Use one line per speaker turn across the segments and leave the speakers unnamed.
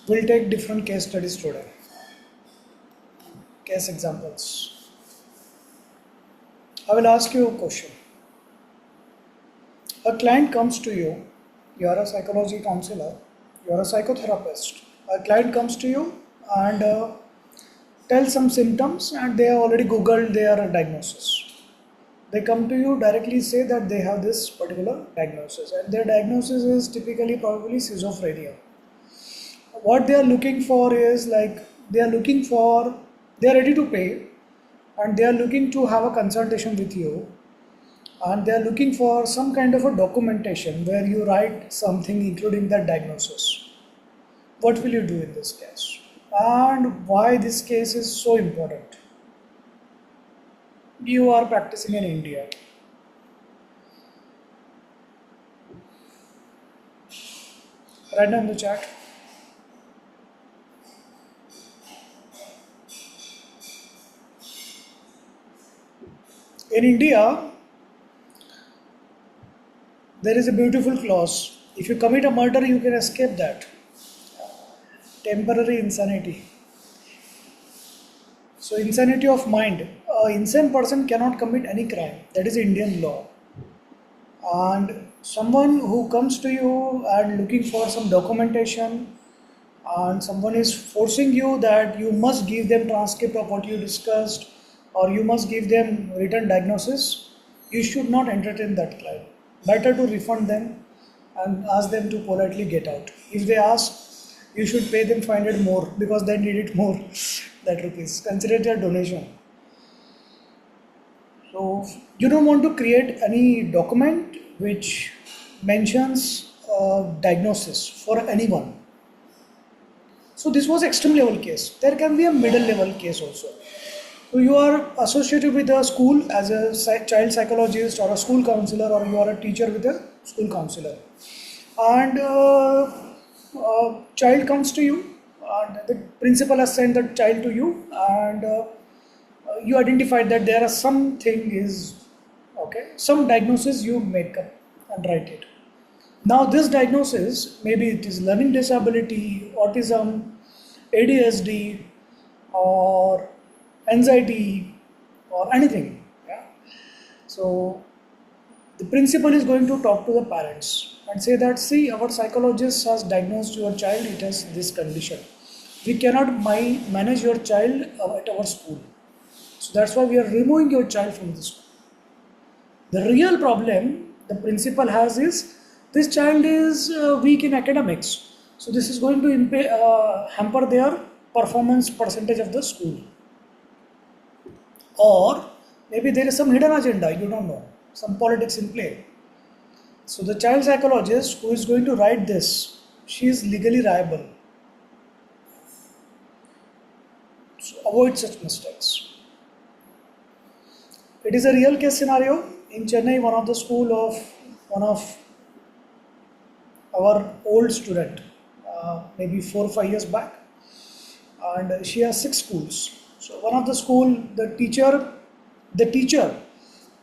We'll take different case studies today. Case examples. I will ask you a question. A client comes to you, you are a psychology counselor, you are a psychotherapist. A client comes to you and tells some symptoms and they have already googled their diagnosis. They come to you directly say that they have this particular diagnosis and their diagnosis is typically probably schizophrenia. What they are looking for is like they are ready to pay and they are looking to have a consultation with you and they are looking for some kind of a documentation where you write something including that diagnosis. What will you do in this case and why this case is so important? You are practicing in India. Write down the chat. In India, there is a beautiful clause. If you commit a murder, you can escape that. Temporary insanity. So, insanity of mind. An insane person cannot commit any crime. That is Indian law. And someone who comes to you and looking for some documentation, and someone is forcing you that you must give them transcript of what you discussed, or you must give them written diagnosis, you should not entertain that client. Better to refund them and ask them to politely get out. If they ask, you should pay them 500 more because they need it more, that rupees. Consider it a donation. So you don't want to create any document which mentions diagnosis for anyone. So this was extreme level case. There can be a middle level case also. So you are associated with a school as a child psychologist or a school counselor, or you are a teacher with a school counselor. And child comes to you, and the principal has sent the child to you, and you identified that there are something is okay, some diagnosis you make up and write it. Now this diagnosis, maybe it is learning disability, autism, ADHD, or anxiety, or anything. Yeah. So the principal is going to talk to the parents and say that, see, our psychologist has diagnosed your child, it has this condition. We cannot manage your child at our school. So that's why we are removing your child from the school. The real problem the principal has is this child is weak in academics. So this is going to hamper their performance percentage of the school. Or maybe there is some hidden agenda, you don't know, some politics in play. So the child psychologist who is going to write this, she is legally liable. So avoid such mistakes. It is a real case scenario. In Chennai, one of our old student, maybe 4 or 5 years back, and she has 6 schools. So one of the school, the teacher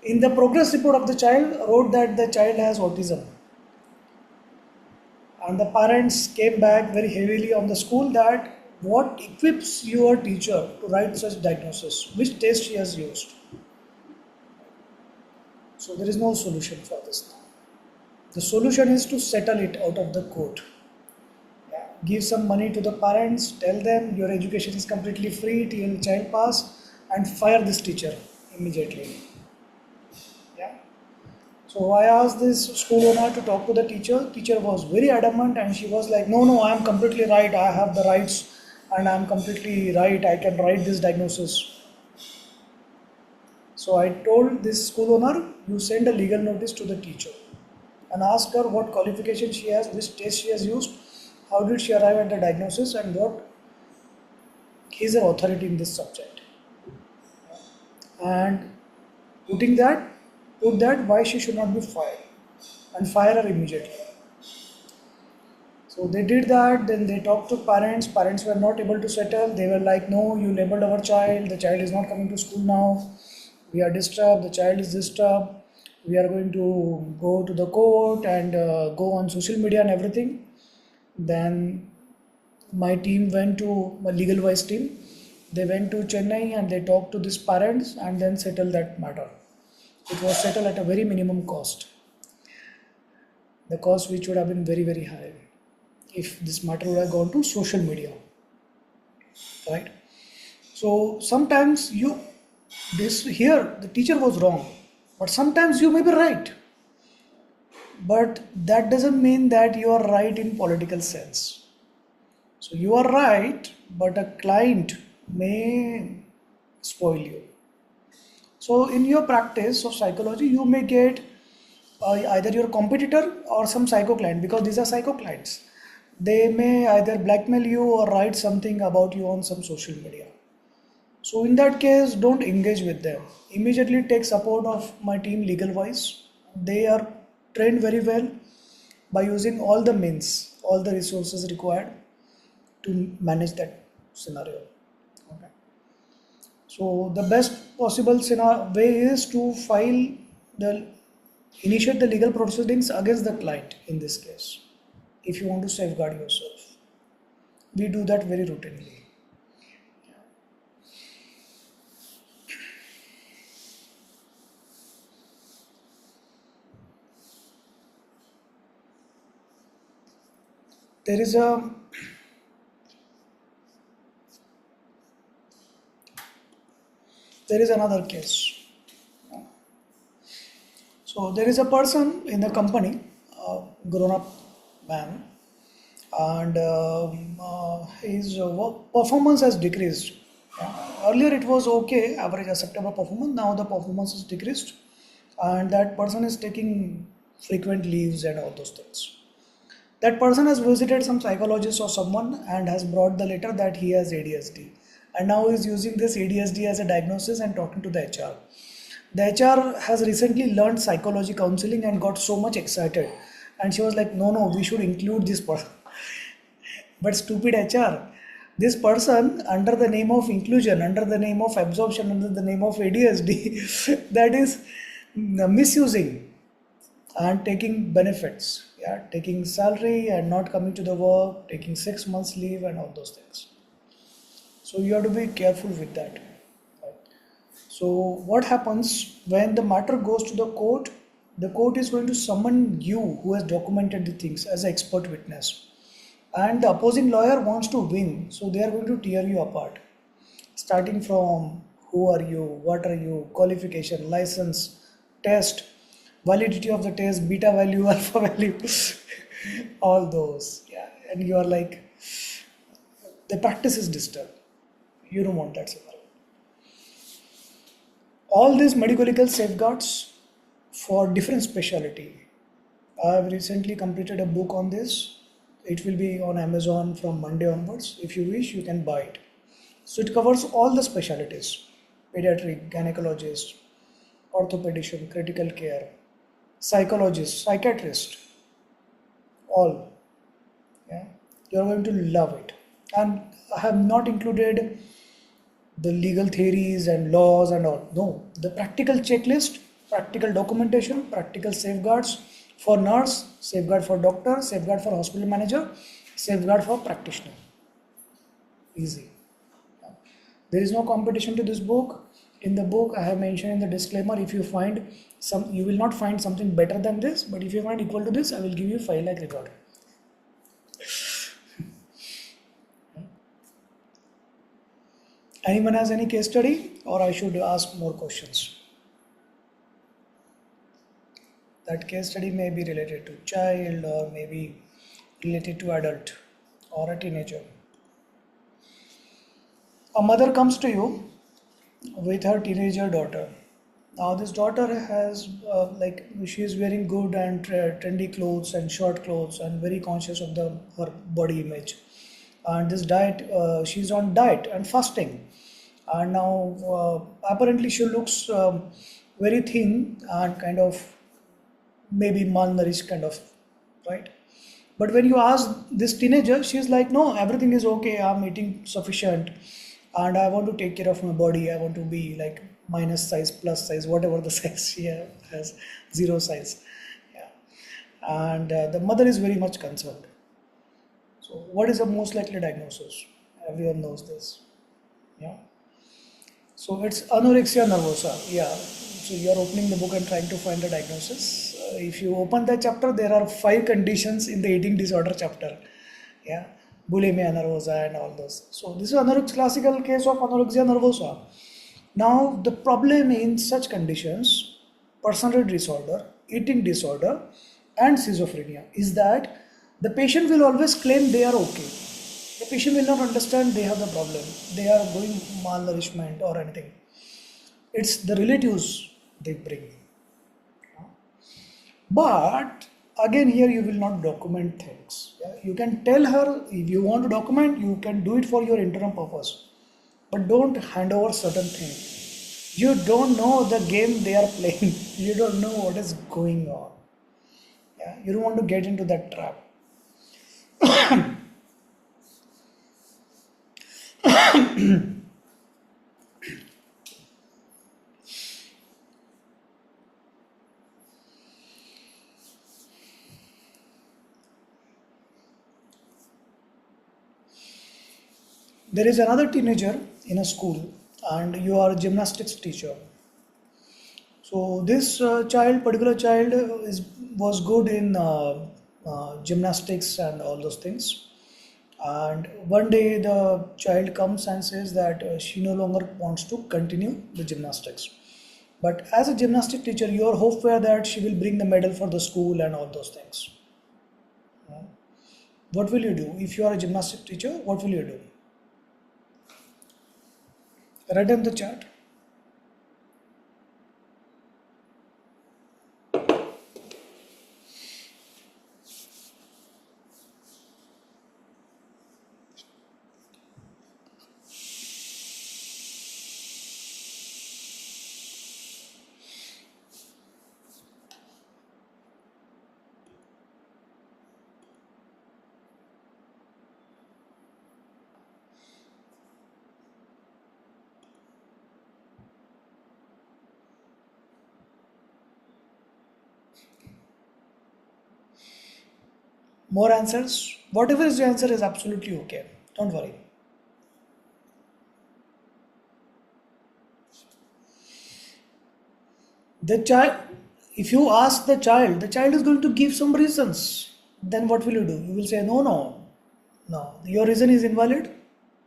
in the progress report of the child wrote that the child has autism. And the parents came back very heavily on the school that what equips your teacher to write such diagnosis, which test she has used. So there is no solution for this. The solution is to settle it out of the court. Yeah. Give some money to the parents, tell them your education is completely free till child pass, and fire this teacher immediately. Yeah. So I asked this school owner to talk to the teacher. Teacher was very adamant and she was like, no, I am completely right. I have the rights and I am completely right. I can write this diagnosis. So I told this school owner, you send a legal notice to the teacher and ask her what qualification she has, which test she has used, how did she arrive at the diagnosis, and what is her authority in this subject. And put that why she should not be fired and fire her immediately. So they did that, then they talked to parents. Parents were not able to settle. They were like, no, you labeled our child. The child is not coming to school now. We are disturbed. The child is disturbed. We are going to go to the court and go on social media and everything. Then My team went to my legal wise team. They went to Chennai and they talked to these parents and then settled that matter. It was settled at a very minimum cost, the cost which would have been very very high if this matter would have gone to social media, right? So sometimes you this here the teacher was wrong, but sometimes you may be right, but that doesn't mean that you are right in political sense. So you are right, but a client may spoil you. So in your practice of psychology, you may get either your competitor or some psycho client, because these are psycho clients. They may either blackmail you or write something about you on some social media. So in that case, don't engage with them. Immediately take support of my team legal wise. They are trained very well by using all the means, all the resources required to manage that scenario. Okay. So the best possible way is to the initiate the legal proceedings against the client in this case. If you want to safeguard yourself, we do that very routinely. There is a there is another case. So there is a person in the company, grown up man, and his performance has decreased. Earlier it was okay, average acceptable performance. Now the performance is decreased, and that person is taking frequent leaves and all those things. That person has visited some psychologist or someone and has brought the letter that he has ADHD, and now is using this ADHD as a diagnosis and talking to the HR. The HR has recently learned psychology counseling and got so much excited, and she was like, "No, no, we should include this person." But stupid HR, this person, under the name of inclusion, under the name of absorption, under the name of ADHD, that is misusing and taking benefits, yeah, taking salary and not coming to the work, taking 6 months leave and all those things. So you have to be careful with that. So what happens when the matter goes to the court? The court is going to summon you who has documented the things as an expert witness. And the opposing lawyer wants to win, so they are going to tear you apart. Starting from who are you, what are you, qualification, license, test, validity of the test, beta value, alpha value, all those. Yeah. And you are like, the practice is disturbed. You don't want that scenario. All these medical legal safeguards for different specialty. I have recently completed a book on this. It will be on Amazon from Monday onwards. If you wish, you can buy it. So it covers all the specialties: pediatric, gynecologist, orthopedician, critical care, psychologist, psychiatrist, all. Yeah, you're going to love it. And I have not included the legal theories and laws and all. No, the practical checklist, practical documentation, practical safeguards for nurse, safeguard for doctor, safeguard for hospital manager, safeguard for practitioner. Easy. There is no competition to this book. In the book, I have mentioned in the disclaimer, if you find some, you will not find something better than this, but if you find equal to this, I will give you 5 lakh reward. Anyone has any case study, or I should ask more questions? That case study may be related to child or maybe related to adult or a teenager. A mother comes to you with her teenager daughter. Now this daughter has she is wearing good and trendy clothes and short clothes and very conscious of her body image. And this diet, she's on diet and fasting. And now apparently she looks very thin and kind of maybe malnourished kind of, right? But when you ask this teenager, she's like, no, everything is okay, I'm eating sufficient and I want to take care of my body, I want to be like minus size, plus size, whatever the size she has, zero size. Yeah. And the mother is very much concerned. So what is the most likely diagnosis? Everyone knows this. Yeah. So it's anorexia nervosa. Yeah. So you are opening the book and trying to find the diagnosis. If you open that chapter, there are 5 conditions in the eating disorder chapter. Yeah. Bulimia nervosa and all those. So this is another classical case of anorexia nervosa. Now the problem in such conditions, personality disorder, eating disorder, and schizophrenia is that the patient will always claim they are okay. The patient will not understand they have the problem. They are going malnourishment or anything. It's the relatives they bring. But again, here you will not document things. Yeah? You can tell her if you want to document, you can do it for your internal purpose. But don't hand over certain things. You don't know the game they are playing. You don't know what is going on. Yeah? You don't want to get into that trap. There is another teenager in a school, and you are a gymnastics teacher. So this particular child, was good in gymnastics and all those things. And one day the child comes and says that she no longer wants to continue the gymnastics. But as a gymnastic teacher, your hope were that she will bring the medal for the school and all those things. What will you do if you are a gymnastic teacher? What will you do? Write in the chat. More answers? Whatever is the answer is absolutely okay. Don't worry. The child, if you ask the child is going to give some reasons. Then what will you do? You will say, no, no, no, your reason is invalid.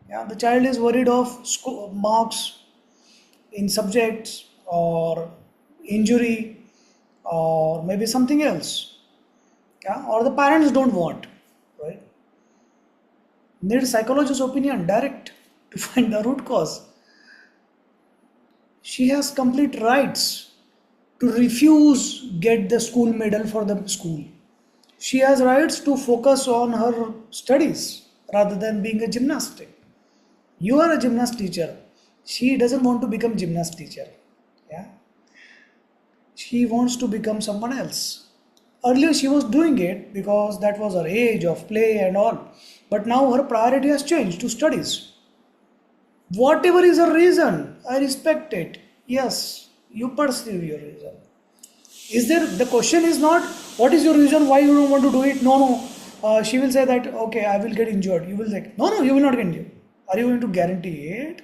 Yeah, the child is worried of school, marks in subjects or injury or maybe something else. Yeah, or the parents don't want, right? Need psychologist's opinion direct to find the root cause. She has complete rights to refuse get the school medal for the school. She has rights to focus on her studies rather than being a gymnastic. You are a gymnast teacher. She doesn't want to become gymnast teacher. Yeah. She wants to become someone else. Earlier she was doing it because that was her age of play and all. But now her priority has changed to studies. Whatever is her reason, I respect it. Yes, you pursue your reason. Is there, the question is not what is your reason why you don't want to do it? No, no. She will say that okay, I will get injured. You will say no, no, you will not get injured. Are you going to guarantee it?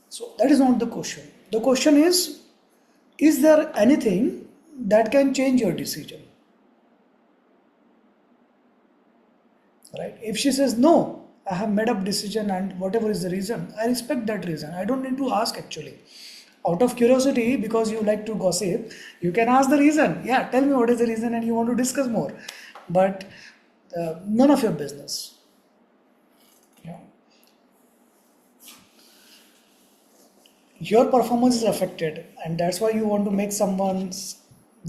So that is not the question. The question is there anything that can change your decision? Right? If she says no, I have made up decision and whatever is the reason, I respect that reason. I don't need to ask actually. Out of curiosity, because you like to gossip, you can ask the reason. Yeah, tell me what is the reason and you want to discuss more. But none of your business. Yeah. Your performance is affected and that's why you want to make someone's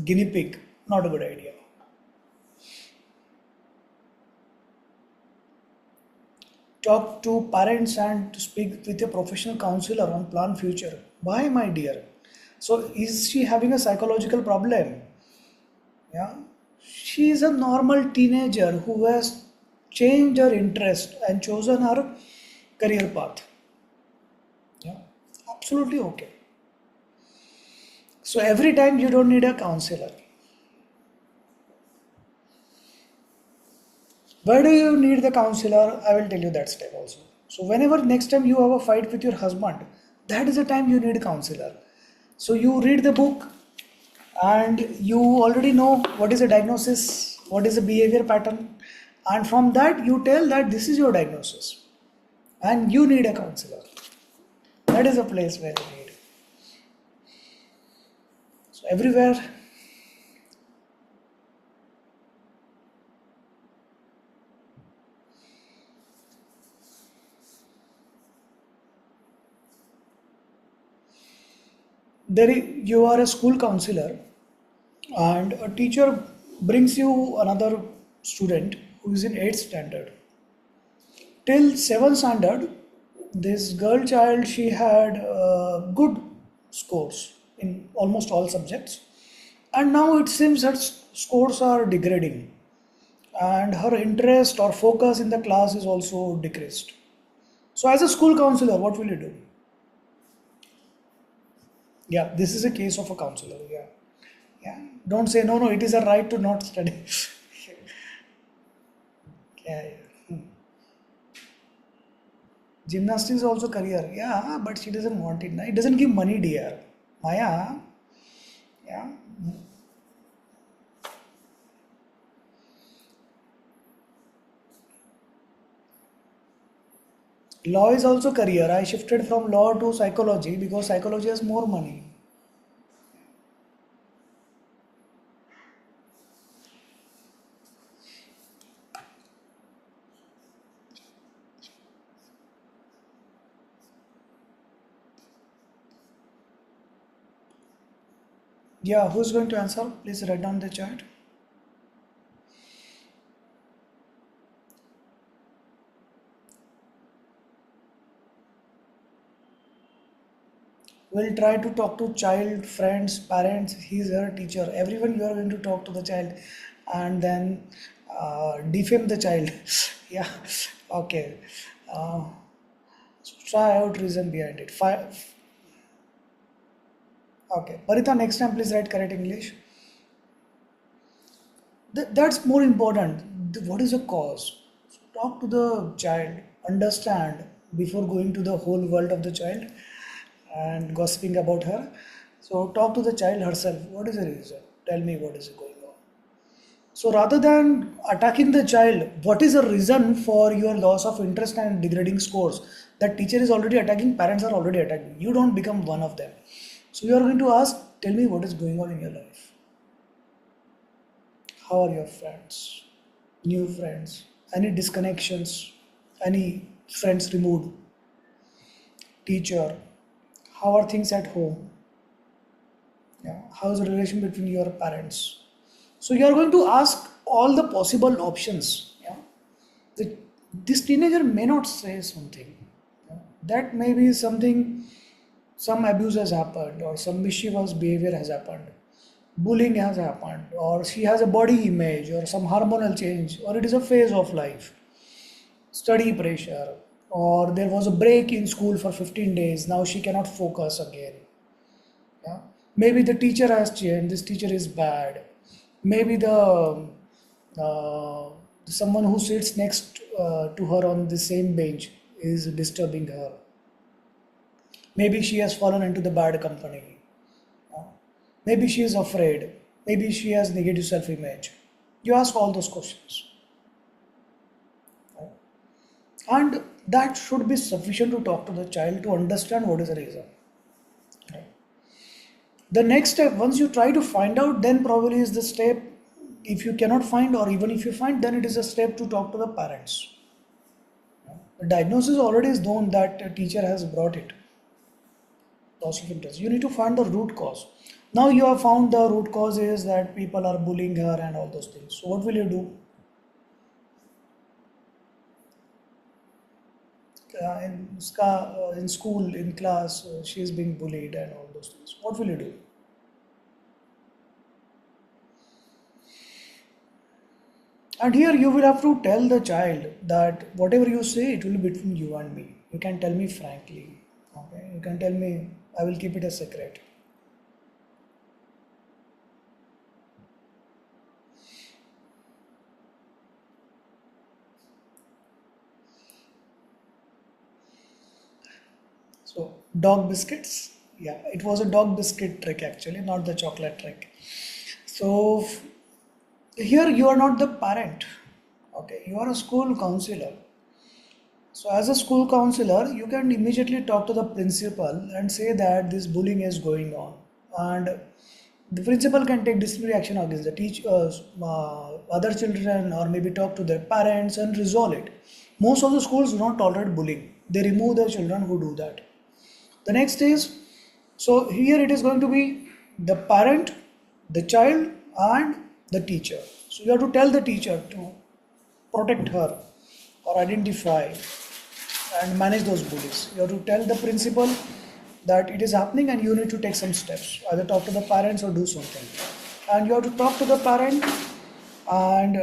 guinea pig. Not a good idea. Talk to parents and to speak with a professional counselor on plan future. Why, my dear? So is she having a psychological problem? Yeah. She is a normal teenager who has changed her interest and chosen her career path. Yeah. Absolutely okay. So every time you don't need a counselor. Why do you need the counselor? I will tell you that step also. So whenever next time you have a fight with your husband, that is the time you need a counselor. So you read the book and you already know what is the diagnosis, what is the behavior pattern, and from that you tell that this is your diagnosis and you need a counselor. That is a place where you need. So everywhere you are a school counselor and a teacher brings you another student who is in 8th standard. Till 7th standard, this girl child, she had good scores in almost all subjects, and now it seems that scores are degrading, and her interest or focus in the class is also decreased. So, as a school counselor, what will you do? Yeah, this is a case of a counselor. Yeah, yeah. Don't say no, no. It is a right to not study. Yeah, yeah. Gymnastics is also career. Yeah, but she doesn't want it. It doesn't give money, dear. Maya. Yeah. Law is also career. I shifted from law to psychology because psychology has more money. Yeah, who's going to answer? Please write down the chat. We'll try to talk to child, friends, parents, his, her, teacher, everyone you are going to talk to the child and then defame the child. Yeah, okay. Uh, so try out reason behind it. Okay, Parita, next time please write correct English. That's more important. What is the cause? So talk to the child, understand before going to the whole world of the child and gossiping about her. So talk to the child herself. What is the reason? Tell me what is going on. So rather than attacking the child, what is the reason for your loss of interest and degrading scores? That teacher is already attacking, parents are already attacking. You don't become one of them. So you are going to ask, tell me what is going on in your life. How are your friends? New friends? Any disconnections? Any friends removed? Teacher? How are things at home? Yeah. How is the relation between your parents? So you are going to ask all the possible options. Yeah. The, this teenager may not say something. Yeah. That may be something, some abuse has happened or some mischievous behavior has happened, bullying has happened, or she has a body image or some hormonal change, or it is a phase of life, study pressure, or there was a break in school for 15 days, now she cannot focus again. Yeah. Maybe the teacher has changed, this teacher is bad. Maybe uh, someone who sits next to her on the same bench is disturbing her. Maybe she has fallen into the bad company. Uh, Maybe she is afraid. Maybe she has negative self image. You ask all those questions. And that should be sufficient to talk to the child to understand what is the reason. Right? The next step, once you try to find out, then probably is the step. If you cannot find, or even if you find, then it is a step to talk to the parents. The diagnosis already is known that a teacher has brought it. Loss of interest. You need to find the root cause. Now you have found the root cause is that people are bullying her and all those things. So what will you do? In school, in class, she is being bullied and all those things. What will you do? And here you will have to tell the child that whatever you say, it will be between you and me. You can tell me frankly. Okay, you can tell me. I will keep it a secret. So dog biscuits, yeah, it was a dog biscuit trick actually, not the chocolate trick. So here you are not the parent, okay, you are a school counselor. So as a school counselor, you can immediately talk to the principal and say that this bullying is going on, and the principal can take disciplinary action against the teachers, other children, or maybe talk to their parents and resolve it. Most of the schools do not tolerate bullying; they remove the children who do that. The next is, so here it is going to be the parent, the child, and the teacher. So you have to tell the teacher to protect her or identify and manage those bullies. You have to tell the principal that it is happening and you need to take some steps, either talk to the parents or do something. And you have to talk to the parent and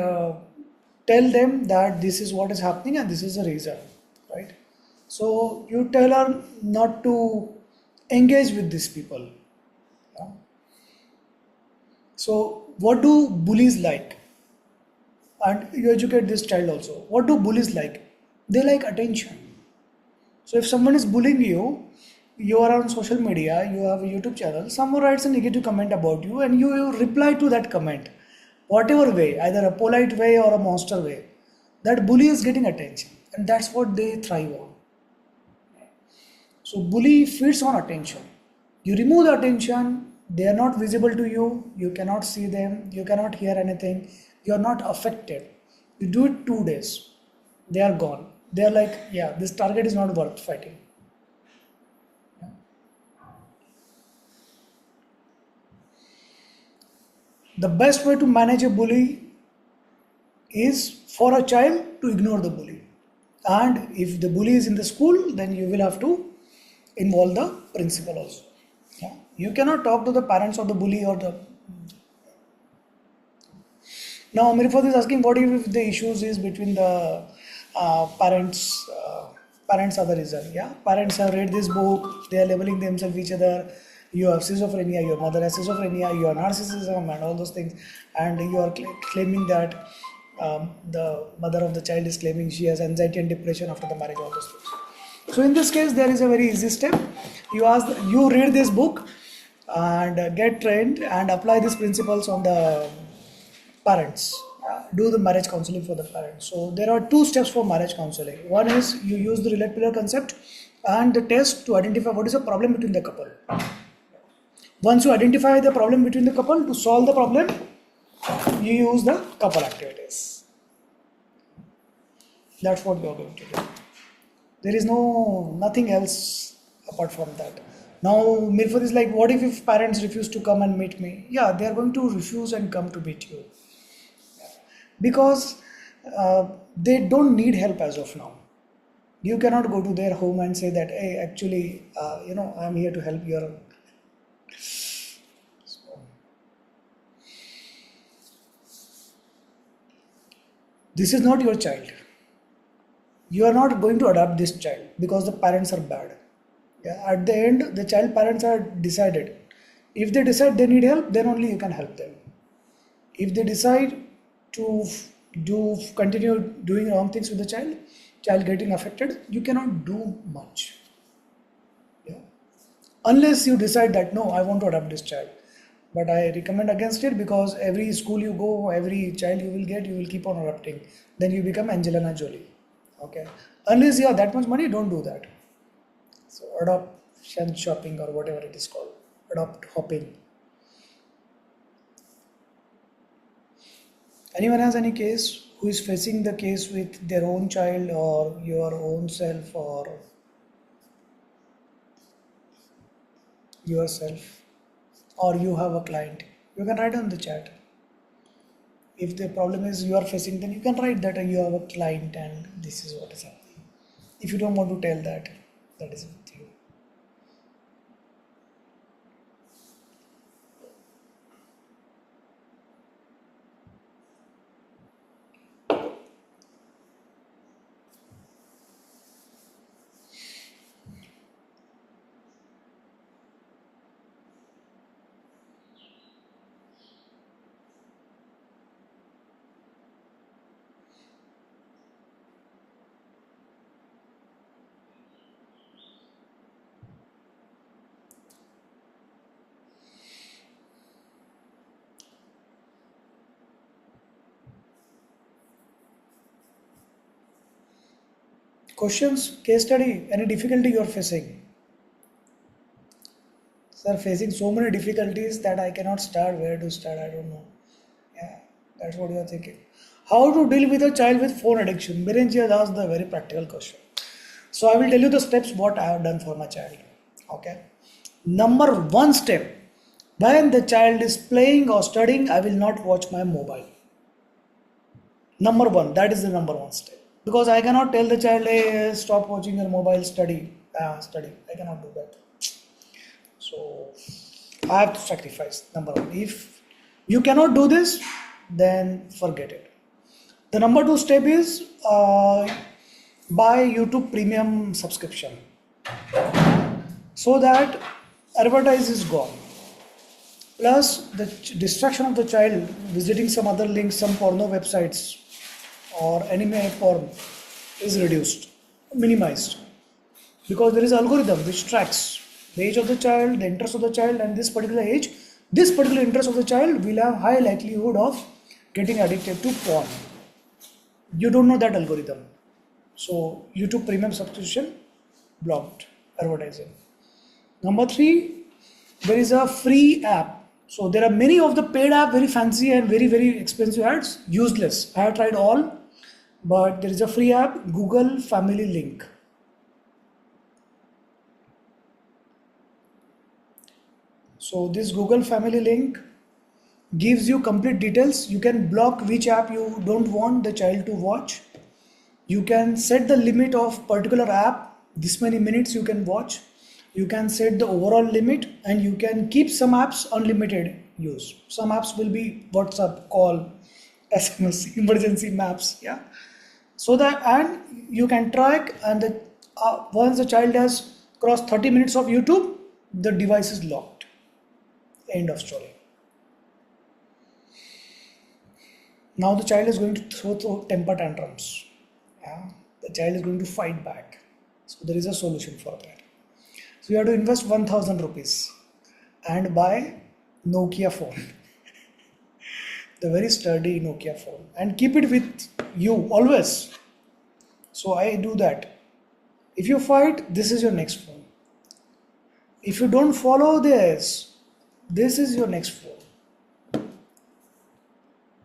tell them that this is what is happening and this is the reason, right? So you tell her not to engage with these people. Yeah? So what do bullies like? And you educate this child also. What do bullies like? They like attention. So if someone is bullying you, you are on social media, you have a YouTube channel, someone writes a negative comment about you and you reply to that comment. Whatever way, either a polite way or a monster way, that bully is getting attention. And that's what they thrive on. So bully feeds on attention. You remove the attention, they are not visible to you, you cannot see them, you cannot hear anything, you are not affected. You do it 2 days, they are gone. They are like, yeah, this target is not worth fighting. The best way to manage a bully is for a child to ignore the bully. And if the bully is in the school, then you will have to involve the principal also. Yeah. You cannot talk to the parents of the bully or the. Now, Mirfat is asking, what if the issues is between the parents? Parents are the reason. Yeah, parents have read this book. They are labeling themselves each other. You have schizophrenia. Your mother has schizophrenia. You have narcissism and all those things, and you are claiming that the mother of the child is claiming she has anxiety and depression after the marriage. All those things. So in this case, there is a very easy step. You read this book, and get trained and apply these principles on the parents. Do the marriage counseling for the parents. So there are two steps for marriage counseling. One is you use the relate pillar concept and the test to identify what is the problem between the couple. Once you identify the problem between the couple, to solve the problem, you use the couple activities. That's what we are going to do. There is nothing else apart from that. Now Mirfat is like, what if parents refuse to come and meet me? Yeah, they are going to refuse and come to meet you because they don't need help as of now. You cannot go to their home and say that, hey, actually, I'm here to help your. So, this is not your child. You are not going to adopt this child because the parents are bad. Yeah, at the end, the child parents are decided. If they decide they need help, then only you can help them. If they decide to continue doing wrong things with the child getting affected, you cannot do much. Yeah. Unless you decide that no, I want to adopt this child. But I recommend against it because every school you go, every child you will get, you will keep on adopting. Then you become Angelina Jolie. Okay. Unless you have that much money, don't do that. So adoption shopping or whatever it is called, adopt hopping. Anyone has any case who is facing the case with their own child or your own self or yourself, or you have a client? You can write on the chat. If the problem is you are facing, then you can write that you have a client and this is what is happening. If you don't want to tell that, that is with you. Questions, case study, any difficulty you are facing? Sir, facing so many difficulties that I cannot start. Where to start? I don't know. Yeah, that's what you are thinking. How to deal with a child with phone addiction? Birenji has asked the very practical question. So I will tell you the steps what I have done for my child. Okay. Number one step, when the child is playing or studying, I will not watch my mobile. Number one, that is the number one step. Because I cannot tell the child, hey, stop watching your mobile, study. Study. I cannot do that. So I have to sacrifice. Number one. If you cannot do this, then forget it. The number two step is buy YouTube premium subscription, so that advertise is gone. Plus the distraction of the child visiting some other links, some porno websites or anime porn is reduced, minimized, because there is algorithm which tracks the age of the child, the interest of the child, and this particular age, this particular interest of the child will have high likelihood of getting addicted to porn. You don't know that algorithm. So YouTube premium subscription blocked advertising. Number three, there is a free app. So there are many of the paid app, very fancy and very, very expensive ads, useless. I have tried all, but there is a free app, Google Family Link. So this Google Family Link gives you complete details. You can block which app you don't want the child to watch. You can set the limit of particular app, this many minutes you can watch. You can set the overall limit, and you can keep some apps unlimited use. Some apps will be WhatsApp, call, SMS, emergency maps, yeah. So that, and you can track, and once the child has crossed 30 minutes of YouTube, the device is locked. End of story. Now the child is going to throw temper tantrums. Yeah? The child is going to fight back. So there is a solution for that. So you have to invest 1000 rupees and buy Nokia phone. The very sturdy Nokia phone, and keep it with you always. So I do that. If you fight, this is your next phone. If you don't follow this is your next phone.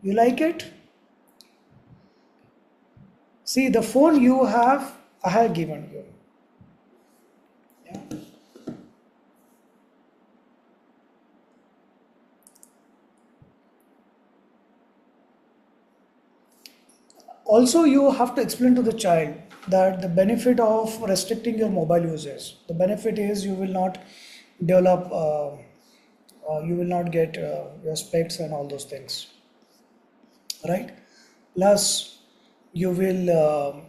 You like it? See, the phone you have, I have given you. Yeah. Also, you have to explain to the child that the benefit of restricting your mobile usage. The benefit is you will not develop, you will not get your specs and all those things, right? Plus, you will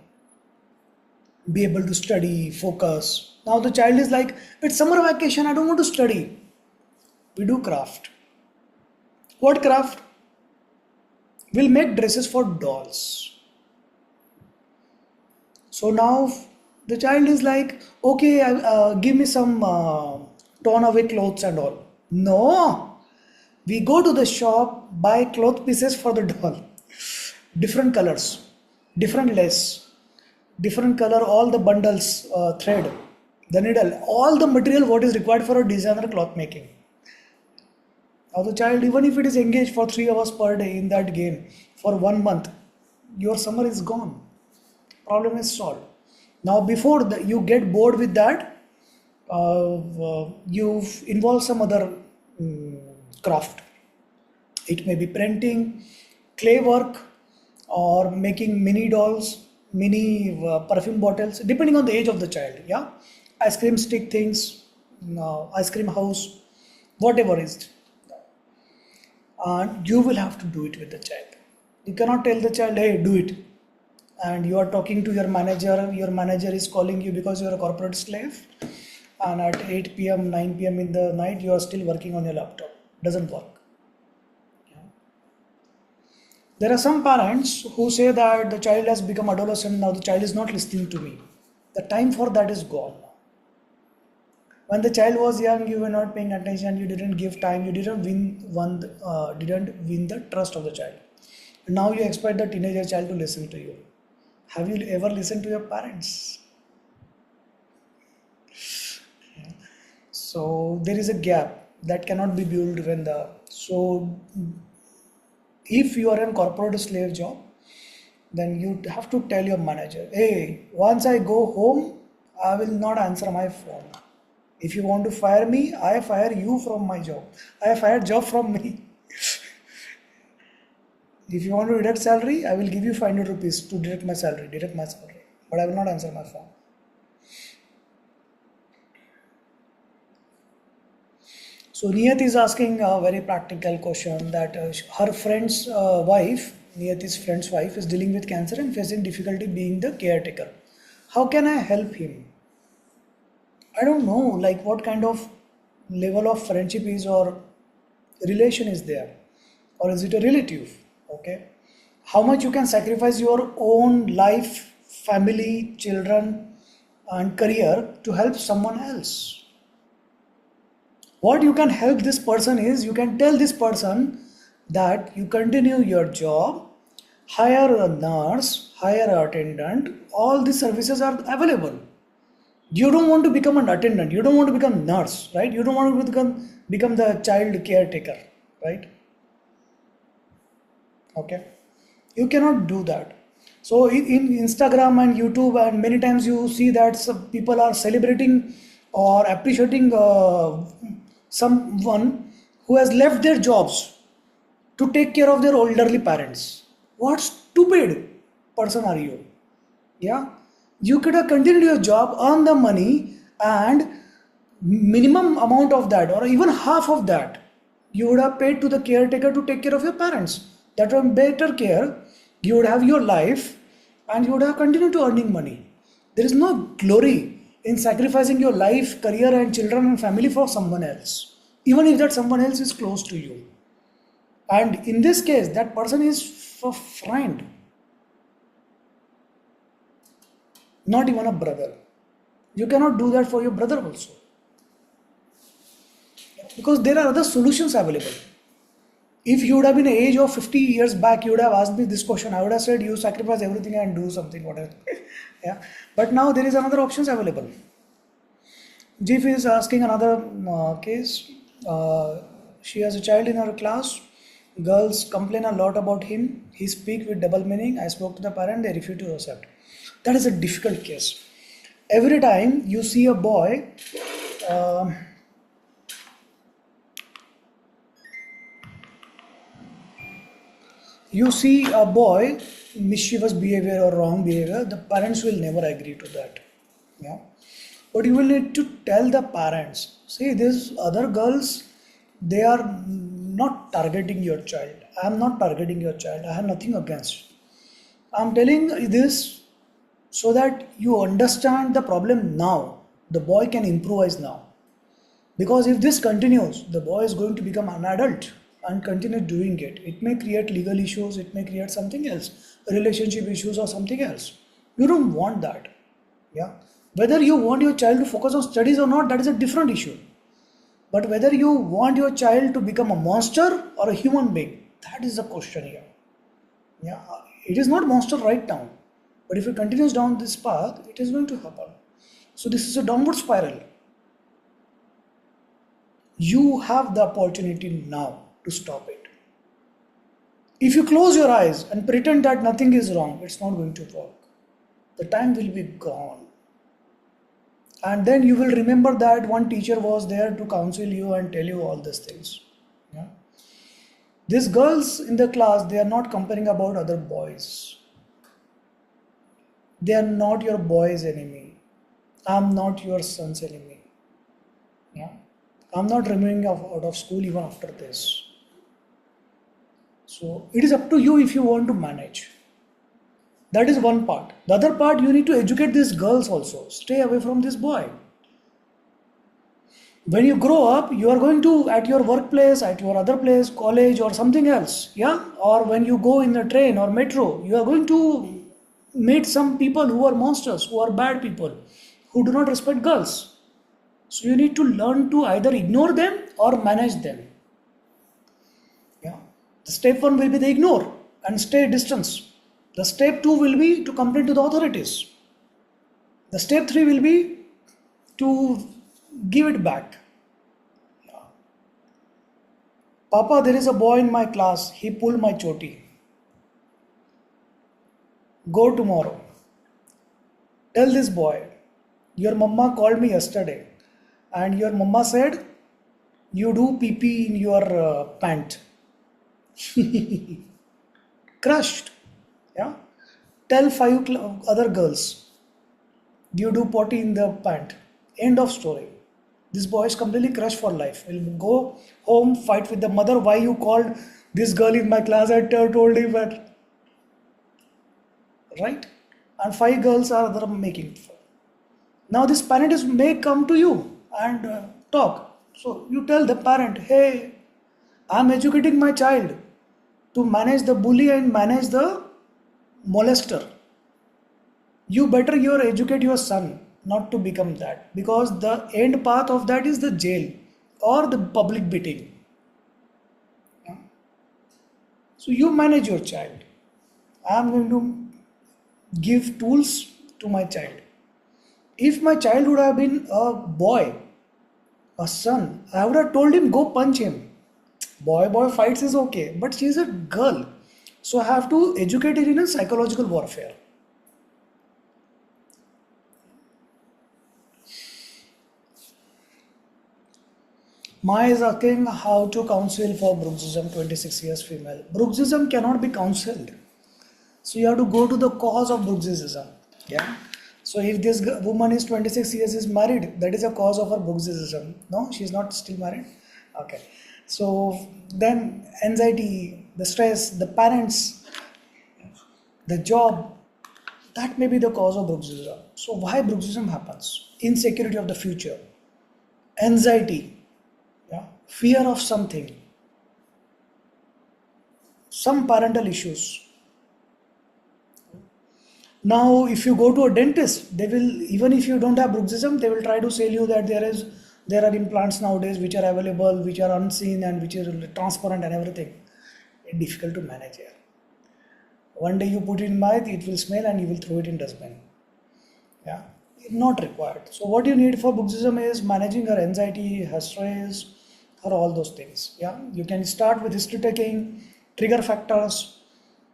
be able to study, focus. Now the child is like, it's summer vacation, I don't want to study. We do craft. What craft? We'll make dresses for dolls. So now the child is like, okay, give me some torn away clothes and all. No, we go to the shop, buy cloth pieces for the doll. Different colors, different lace, different color, all the bundles, thread, the needle, all the material what is required for a designer cloth making. Now the child, even if it is engaged for 3 hours per day in that game for 1 month, your summer is gone. Problem is solved. Now before you get bored with that, you involve some other craft. It may be printing, clay work, or making mini dolls, mini perfume bottles, depending on the age of the child. Yeah, ice cream stick things, ice cream house, whatever is. And you will have to do it with the child. You cannot tell the child, hey, do it. And you are talking to your manager is calling you because you are a corporate slave, and at 8 p.m., 9 p.m. in the night, you are still working on your laptop. Doesn't work. Yeah. There are some parents who say that the child has become adolescent, now the child is not listening to me. The time for that is gone. When the child was young, you were not paying attention, you didn't give time, you didn't win the trust of the child. And now you expect the teenager child to listen to you. Have you ever listened to your parents? So there is a gap that cannot be built when the so if you are in corporate slave job, then you have to tell your manager, hey, once I go home, I will not answer my phone. If you want to fire me, I fire you from my job. I fire job from me. If you want to deduct salary, I will give you 500 rupees to deduct my salary, but I will not answer my phone. So Niyat is asking a very practical question that her friend's wife, Niyati's friend's wife, is dealing with cancer and facing difficulty being the caretaker. How can I help him? I don't know, like what kind of level of friendship is or relation is there, or is it a relative? Okay, how much you can sacrifice your own life, family, children, and career to help someone else? What you can help this person is you can tell this person that you continue your job, hire a nurse, hire an attendant, all these services are available. You don't want to become an attendant, you don't want to become nurse, right? You don't want to become the child caretaker, right? Okay, you cannot do that. So in Instagram and YouTube and many times you see that some people are celebrating or appreciating someone who has left their jobs to take care of their elderly parents. What stupid person are you? Yeah, you could have continued your job, earn the money, and minimum amount of that, or even half of that, you would have paid to the caretaker to take care of your parents. That would be better care. You would have your life, and you would have continued to earning money. There is no glory in sacrificing your life, career, and children and family for someone else, even if that someone else is close to you. And in this case, that person is a friend, not even a brother. You cannot do that for your brother also, because there are other solutions available. If you would have been the age of 50 years back, you would have asked me this question. I would have said you sacrifice everything and do something, whatever. Yeah. But now there is another options available. Jeff is asking another case. She has a child in her class. Girls complain a lot about him. He speaks with double meaning. I spoke to the parent. They refuse to accept. That is a difficult case. Every time you see a boy, uh, you see a boy mischievous behavior or wrong behavior, the parents will never agree to that. Yeah, but you will need to tell the parents, see, these other girls, they are not targeting your child. I am not targeting your child. I have nothing against. I am telling this so that you understand the problem now. The boy can improvise now. Because if this continues, the boy is going to become an adult and continue doing it. It may create legal issues, it may create something else, relationship issues or something else. You don't want that. Yeah. Whether you want your child to focus on studies or not, that is a different issue. But whether you want your child to become a monster or a human being, that is the question here. Yeah. It is not monster right now. But if it continues down this path, it is going to happen. So this is a downward spiral. You have the opportunity now to stop it. If you close your eyes and pretend that nothing is wrong, it's not going to work. The time will be gone. And then you will remember that one teacher was there to counsel you and tell you all these things. Yeah? These girls in the class, they are not comparing about other boys. They are not your boy's enemy. I am not your son's enemy. Yeah? I'm not removing you out of school even after this. So it is up to you if you want to manage. That is one part. The other part, you need to educate these girls also. Stay away from this boy. When you grow up, you are going to, at your workplace, at your other place, college or something else, yeah? Or when you go in the train or metro, you are going to meet some people who are monsters, who are bad people, who do not respect girls. So you need to learn to either ignore them or manage them. Yeah. The step one will be the ignore and stay distance. The step 2 will be to complain to the authorities. The step 3 will be to give it back. Papa, there is a boy in my class, he pulled my choti. Go tomorrow. Tell this boy, your mama called me yesterday and your mama said you do pee pee in your pant. Crushed. Yeah. Tell other girls you do potty in the pant. End of story. This boy is completely crushed for life. Will go home, fight with the mother. Why you called this girl in my class? I told him that. Right? And 5 girls are there making. Now this parent may come to you and talk. So you tell the parent, hey, I'm educating my child to manage the bully and manage the molester. You better educate your son not to become that, because the end path of that is the jail or the public beating. Yeah. So you manage your child. I am going to give tools to my child. If my child would have been a boy, a son, I would have told him go punch him. Boy fights is okay, but she is a girl. So I have to educate her in a psychological warfare. Maya is asking how to counsel for bruxism, 26 years female. Bruxism cannot be counseled. So you have to go to the cause of bruxism. Yeah. So if this woman is 26 years is married, that is a cause of her bruxism. No, she is not still married. Okay. So then anxiety, the stress, the parents, the job, that may be the cause of bruxism. So why bruxism happens? Insecurity of the future, anxiety, yeah, fear of something, some parental issues. Now, if you go to a dentist, they will, even if you don't have bruxism, they will try to sell you that there are implants nowadays which are available, which are unseen and which are transparent and everything. It's difficult to manage here. One day you put it in mouth, it will smell and you will throw it in dustbin. Yeah, not required. So what you need for bruxism is managing her anxiety, her stress, or all those things. Yeah, you can start with history taking, trigger factors.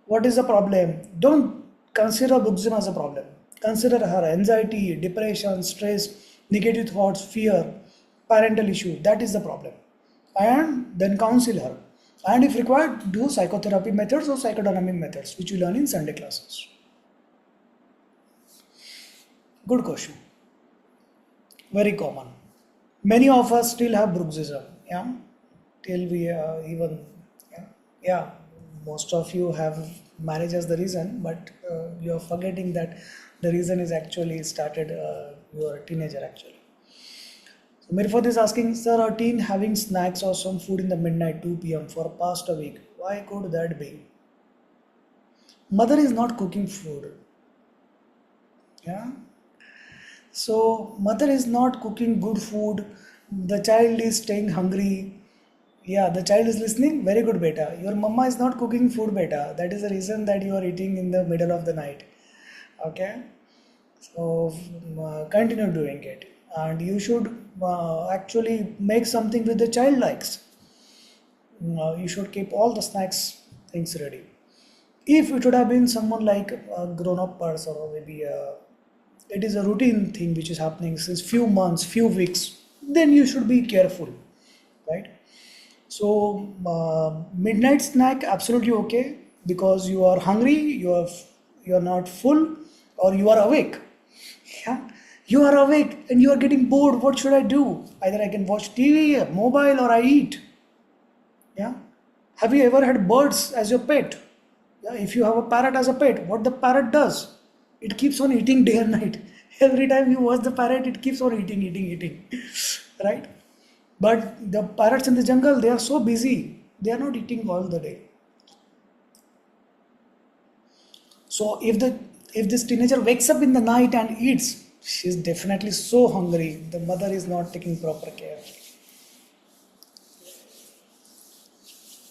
What is the problem? Don't consider bruxism as a problem. Consider her anxiety, depression, stress, negative thoughts, fear, parental issue. That is the problem. And then counsel her. And if required, do psychotherapy methods or psychodynamic methods, which you learn in Sunday classes. Good question. Very common. Many of us still have bruxism. Yeah, till we even yeah, most of you have marriage as the reason, but you are forgetting that the reason is actually started you are a teenager actually. So Mirfat is asking, sir, a teen having snacks or some food in the midnight 2 p.m. for past a week. Why could that be? Mother is not cooking food. Yeah. So mother is not cooking good food. The child is staying hungry. Yeah, the child is listening. Very good, beta. Your mama is not cooking food, beta. That is the reason that you are eating in the middle of the night. Okay. So continue doing it, and you should actually make something with the child likes. You should keep all the snacks things ready. If it would have been someone like a grown-up person, or maybe it is a routine thing which is happening since few months, few weeks, then you should be careful, right? So midnight snack absolutely okay, because you are hungry, you are not full, or you are awake. Yeah, you are awake and you are getting bored. What should I do? Either I can watch TV, mobile, or I eat. Yeah. Have you ever had birds as your pet? Yeah. If you have a parrot as a pet, what the parrot does? It keeps on eating day and night. Every time you watch the parrot, it keeps on eating, right? But the parrots in the jungle, they are so busy. They are not eating all the day. So if this teenager wakes up in the night and eats, she's definitely so hungry. The mother is not taking proper care.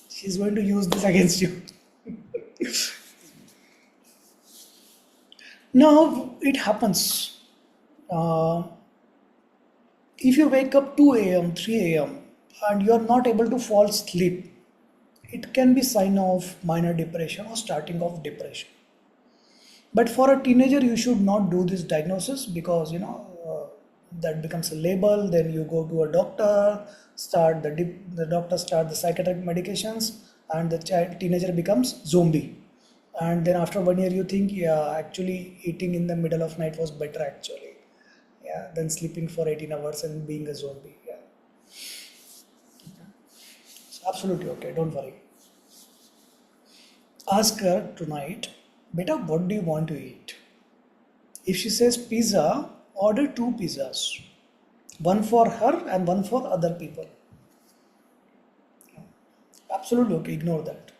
She's going to use this against you. Now it happens. Uh, if you wake up 2 a.m., 3 a.m., and you are not able to fall asleep, it can be sign of minor depression or starting of depression. But for a teenager, you should not do this diagnosis because that becomes a label. Then you go to a doctor, the doctor start the psychiatric medications, and the teenager becomes zombie. And then after 1 year, you think, yeah, actually eating in the middle of night was better actually, yeah, than sleeping for 18 hours and being a zombie. Yeah, it's absolutely okay. Don't worry. Ask her tonight, beta, what do you want to eat? If she says pizza, order two pizzas, one for her and one for other people. Absolutely okay, ignore that.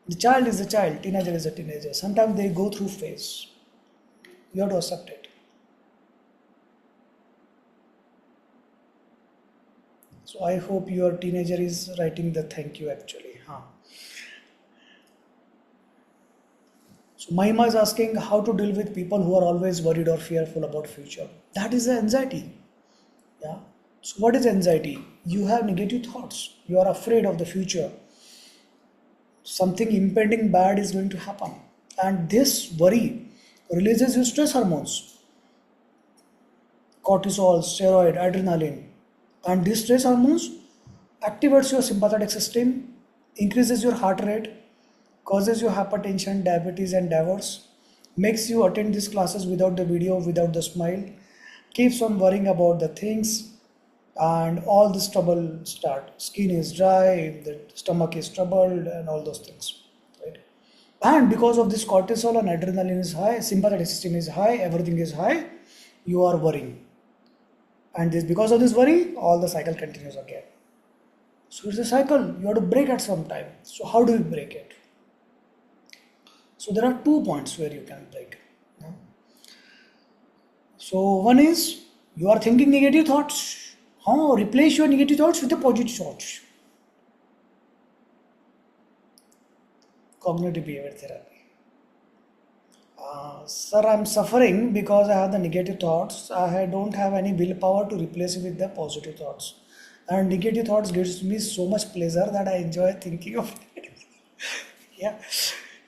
The child is a child, teenager is a teenager. Sometimes they go through phase. You have to accept it. So I hope your teenager is writing the thank you actually. Huh? So Mahima is asking how to deal with people who are always worried or fearful about future. That is the anxiety. Yeah. So what is anxiety? You have negative thoughts. You are afraid of the future. Something impending bad is going to happen. And this worry releases your stress hormones, cortisol, steroid, adrenaline. And these stress hormones activates your sympathetic system, increases your heart rate, causes you hypertension, diabetes, and divorce, makes you attend these classes without the video, without the smile, keeps on worrying about the things, and all this trouble start. Skin is dry, the stomach is troubled, and all those things. Right? And because of this cortisol and adrenaline is high, sympathetic system is high, everything is high, you are worrying. And this because of this worry, all the cycle continues again. So it's a cycle. You have to break at some time. So how do you break it? So there are 2 points where you can break. So one is you are thinking negative thoughts. How replace your negative thoughts with the positive thoughts. Cognitive behavior therapy. Sir, I'm suffering because I have the negative thoughts. I don't have any willpower to replace it with the positive thoughts. And negative thoughts gives me so much pleasure that I enjoy thinking of it. Yeah.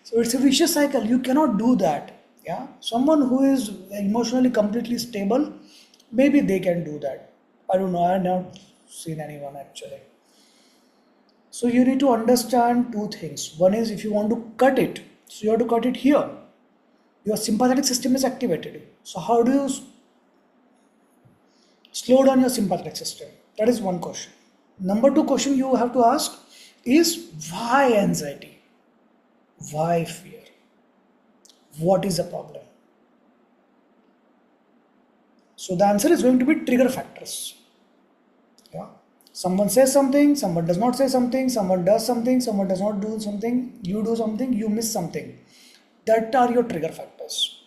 So it's a vicious cycle. You cannot do that. Yeah. Someone who is emotionally completely stable, maybe they can do that. I don't know. I have not seen anyone actually. So you need to understand two things. One is if you want to cut it, so you have to cut it here. Your sympathetic system is activated. So how do you slow down your sympathetic system? That is one question. Number two question you have to ask is why anxiety? Why fear? What is the problem? So the answer is going to be trigger factors. Yeah. Someone says something, someone does not say something, someone does something, someone does not do something, you do something, you miss something. That are your trigger factors.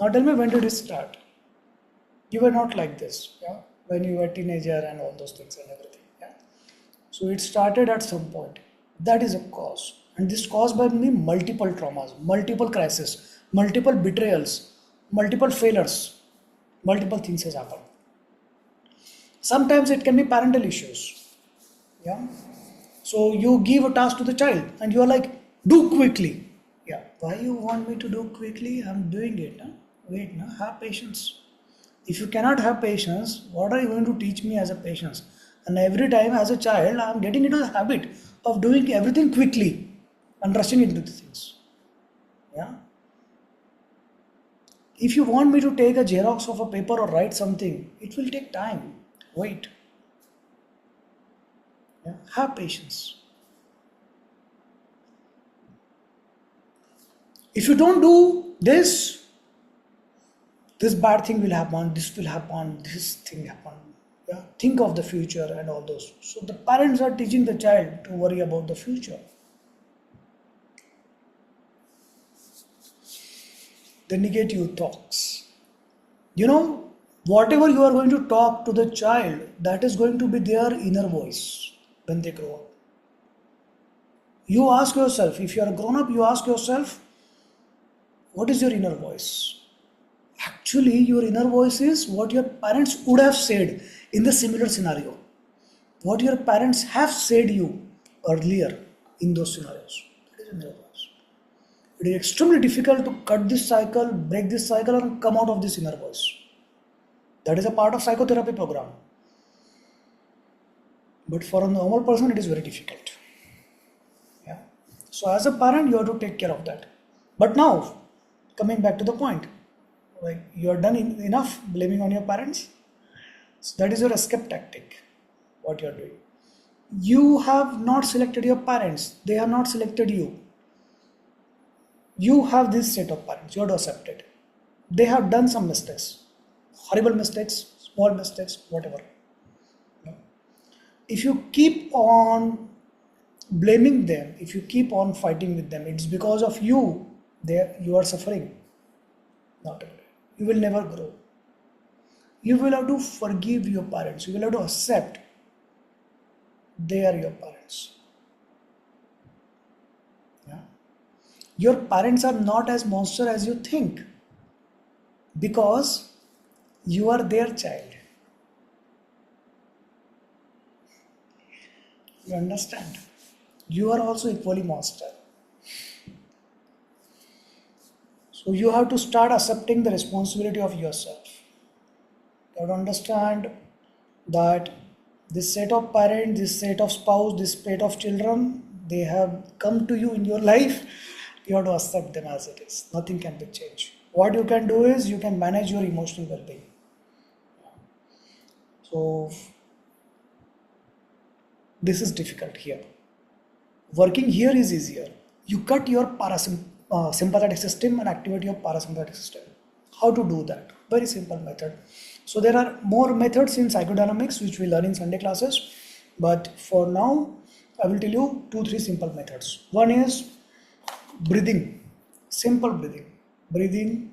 Now tell me, when did it start? You were not like this, yeah, when you were a teenager and all those things and everything. Yeah. So it started at some point. That is a cause. And this caused by me multiple traumas, multiple crises, multiple betrayals, multiple failures, multiple things has happened. Sometimes it can be parental issues. Yeah. So you give a task to the child and you are like, do quickly. Yeah. Why you want me to do quickly? I'm doing it. Huh? Wait, no, have patience. If you cannot have patience, what are you going to teach me as a patience? And every time as a child, I'm getting into the habit of doing everything quickly and rushing into the things. Yeah. If you want me to take a xerox of a paper or write something, it will take time. Wait. Yeah. Have patience. If you don't do this, this bad thing will happen, this will happen, this thing happen. Yeah. Think of the future and all those. So the parents are teaching the child to worry about the future. The negative talks. Whatever you are going to talk to the child, that is going to be their inner voice when they grow up. You ask yourself, if you are a grown up, you ask yourself, What is your inner voice? Actually, your inner voice is what your parents would have said in the similar scenario. What your parents have said you earlier in those scenarios. That is inner voice. It is extremely difficult to cut this cycle, break this cycle, and come out of this inner voice. That is a part of psychotherapy program. But for a normal person, it is very difficult. Yeah. So as a parent, you have to take care of that. But now, coming back to the point, like you are done enough blaming on your parents. So that is your escape tactic. What you are doing. You have not selected your parents. They have not selected you. You have this set of parents. You have to accept it. They have done some mistakes. Horrible mistakes, small mistakes, whatever. If you keep on blaming them, if you keep on fighting with them, it's because of you you are suffering. Not at all. You will never grow. You will have to forgive your parents. You will have to accept they are your parents. Yeah? Your parents are not as monster as you think because you are their child. You understand? You are also equally monster. So you have to start accepting the responsibility of yourself. You have to understand that this set of parents, this set of spouse, this set of children, they have come to you in your life. You have to accept them as it is. Nothing can be changed. What you can do is you can manage your emotional well-being. So this is difficult here. Working here is easier. You cut your sympathetic system and activate your parasympathetic system. How to do that? Very simple method. So there are more methods in psychodynamics which we learn in Sunday classes, but for now I will tell you 2-3 simple methods. One is breathing, simple breathing. Breathe in,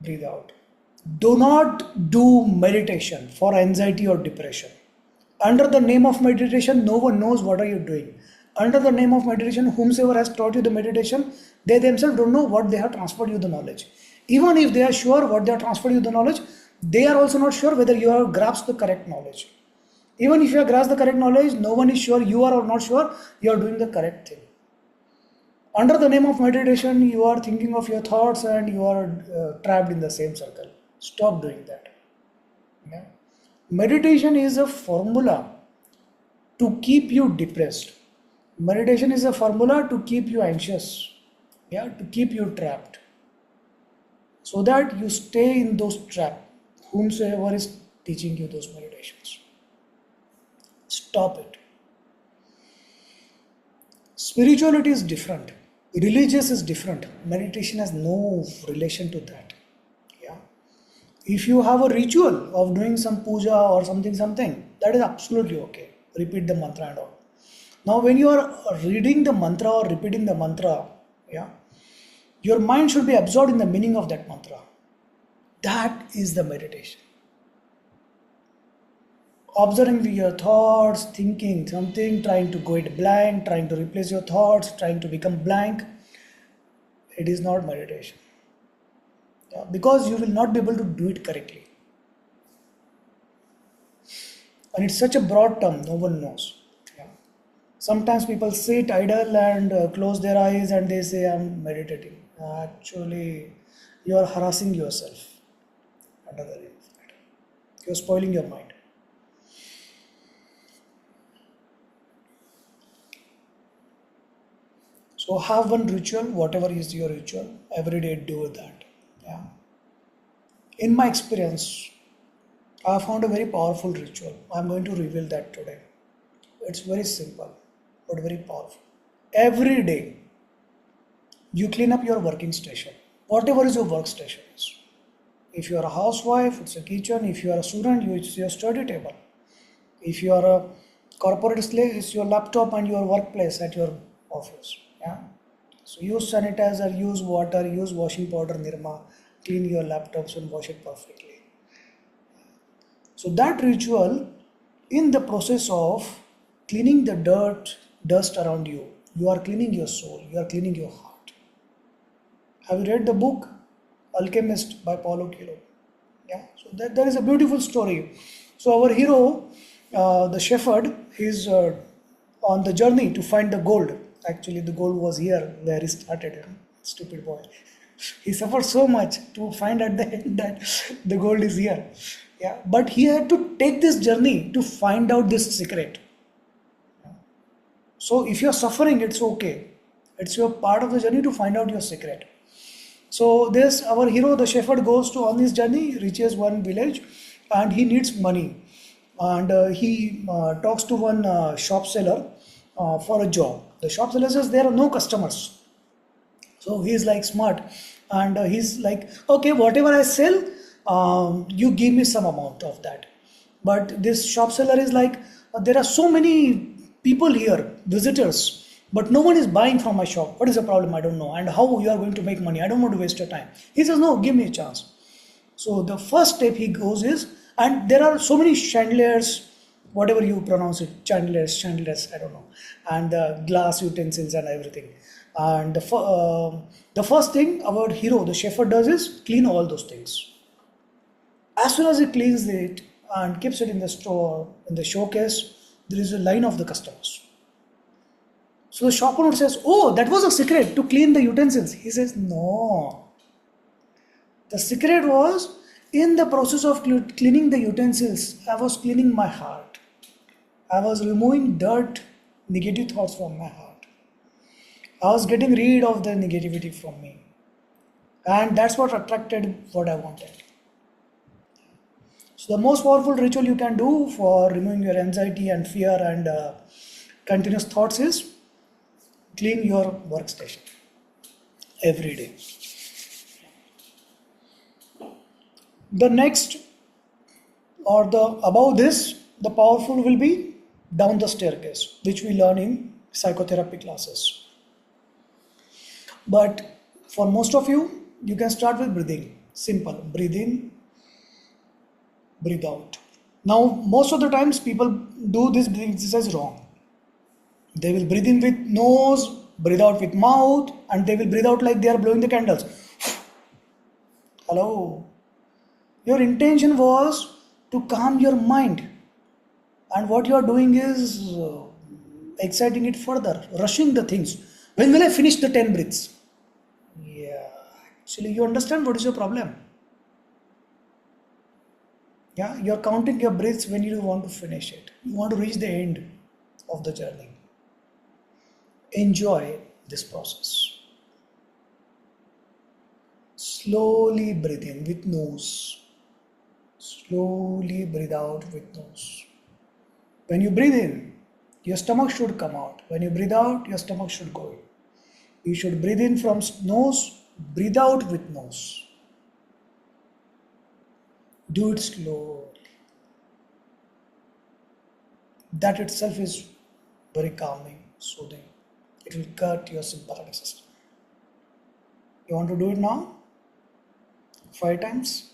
breathe out. Do not do meditation for anxiety or depression. Under the name of meditation, no one knows what are you doing. Under the name of meditation, whomsoever has taught you the meditation, they themselves don't know what they have transferred you the knowledge. Even if they are sure what they have transferred you the knowledge, they are also not sure whether you have grasped the correct knowledge. Even if you have grasped the correct knowledge, no one is sure, you are or not sure, you are doing the correct thing. Under the name of meditation, you are thinking of your thoughts and you are trapped in the same circle. Stop doing that. Yeah? Meditation is a formula to keep you depressed. Meditation is a formula to keep you anxious, yeah, to keep you trapped, so that you stay in those traps. Whomsoever is teaching you those meditations, stop it. Spirituality is different. Religious is different. Meditation has no relation to that. Yeah. If you have a ritual of doing some puja or something, that is absolutely okay. Repeat the mantra and all. Now, when you are reading the mantra or repeating the mantra, yeah, your mind should be absorbed in the meaning of that mantra. That is the meditation. Observing your thoughts, thinking something, trying to go it blank, trying to replace your thoughts, trying to become blank, it is not meditation. Yeah, because you will not be able to do it correctly. And it's such a broad term, no one knows. Sometimes people sit idle and close their eyes and they say, I'm meditating. Actually, you are harassing yourself under the name of that. You are spoiling your mind. So have one ritual, whatever is your ritual, every day do that. Yeah. In my experience, I have found a very powerful ritual. I'm going to reveal that today. It's very simple, but very powerful. Every day, you clean up your working station, whatever is your workstation is. If you are a housewife, it's a kitchen. If you are a student, it's your study table. If you are a corporate slave, it's your laptop and your workplace at your office. Yeah. So use sanitizer, use water, use washing powder, Nirma, clean your laptops and wash it perfectly. So that ritual, in the process of cleaning the dust around you, you are cleaning your soul, you are cleaning your heart. Have you read the book Alchemist by Paulo Coelho? Yeah, so that is a beautiful story. So our hero, the shepherd, he's on the journey to find the gold. Actually, the gold was here where he started. Stupid boy. He suffered so much to find at the end that the gold is here. Yeah, but he had to take this journey to find out this secret. So if you're suffering, it's okay. It's your part of the journey to find out your secret. So this our hero, the shepherd, goes to on this journey, reaches one village, and he needs money, and he talks to one shop seller for a job. The shop seller says there are no customers, so he's like smart, and he's like, okay, whatever I sell, you give me some amount of that. But this shop seller is like, there are so many people here, visitors, but no one is buying from my shop. What is the problem? I don't know. And how you are going to make money? I don't want to waste your time. He says, no, give me a chance. So the first step he goes is, and there are so many chandeliers, whatever you pronounce it, chandeliers, I don't know, and glass utensils and everything. And the first thing our hero, the shepherd, does is clean all those things. As soon as he cleans it and keeps it in the store, in the showcase, there is a line of the customers. So the shop owner says, oh, that was a secret to clean the utensils. He says, no. The secret was in the process of cleaning the utensils, I was cleaning my heart. I was removing dirt, negative thoughts from my heart. I was getting rid of the negativity from me. And that's what attracted what I wanted. So the most powerful ritual you can do for removing your anxiety and fear and continuous thoughts is clean your workstation every day. The next or the above this, the powerful will be down the staircase, which we learn in psychotherapy classes. But for most of you, you can start with breathing. Simple. Breathe in, breathe out. Now, most of the times people do this breathing exercise wrong. They will breathe in with nose, breathe out with mouth, and they will breathe out like they are blowing the candles. Hello. Your intention was to calm your mind, and what you are doing is exciting it further, rushing the things. When will I finish the 10 breaths? Yeah, actually, you understand what is your problem. Yeah, you're counting your breaths when you want to finish it. You want to reach the end of the journey. Enjoy this process. Slowly breathe in with nose. Slowly breathe out with nose. When you breathe in, your stomach should come out. When you breathe out, your stomach should go in. You should breathe in from nose, breathe out with nose. Do it slowly. That itself is very calming, soothing. It will cut your sympathetic system. You want to do it now? 5 times?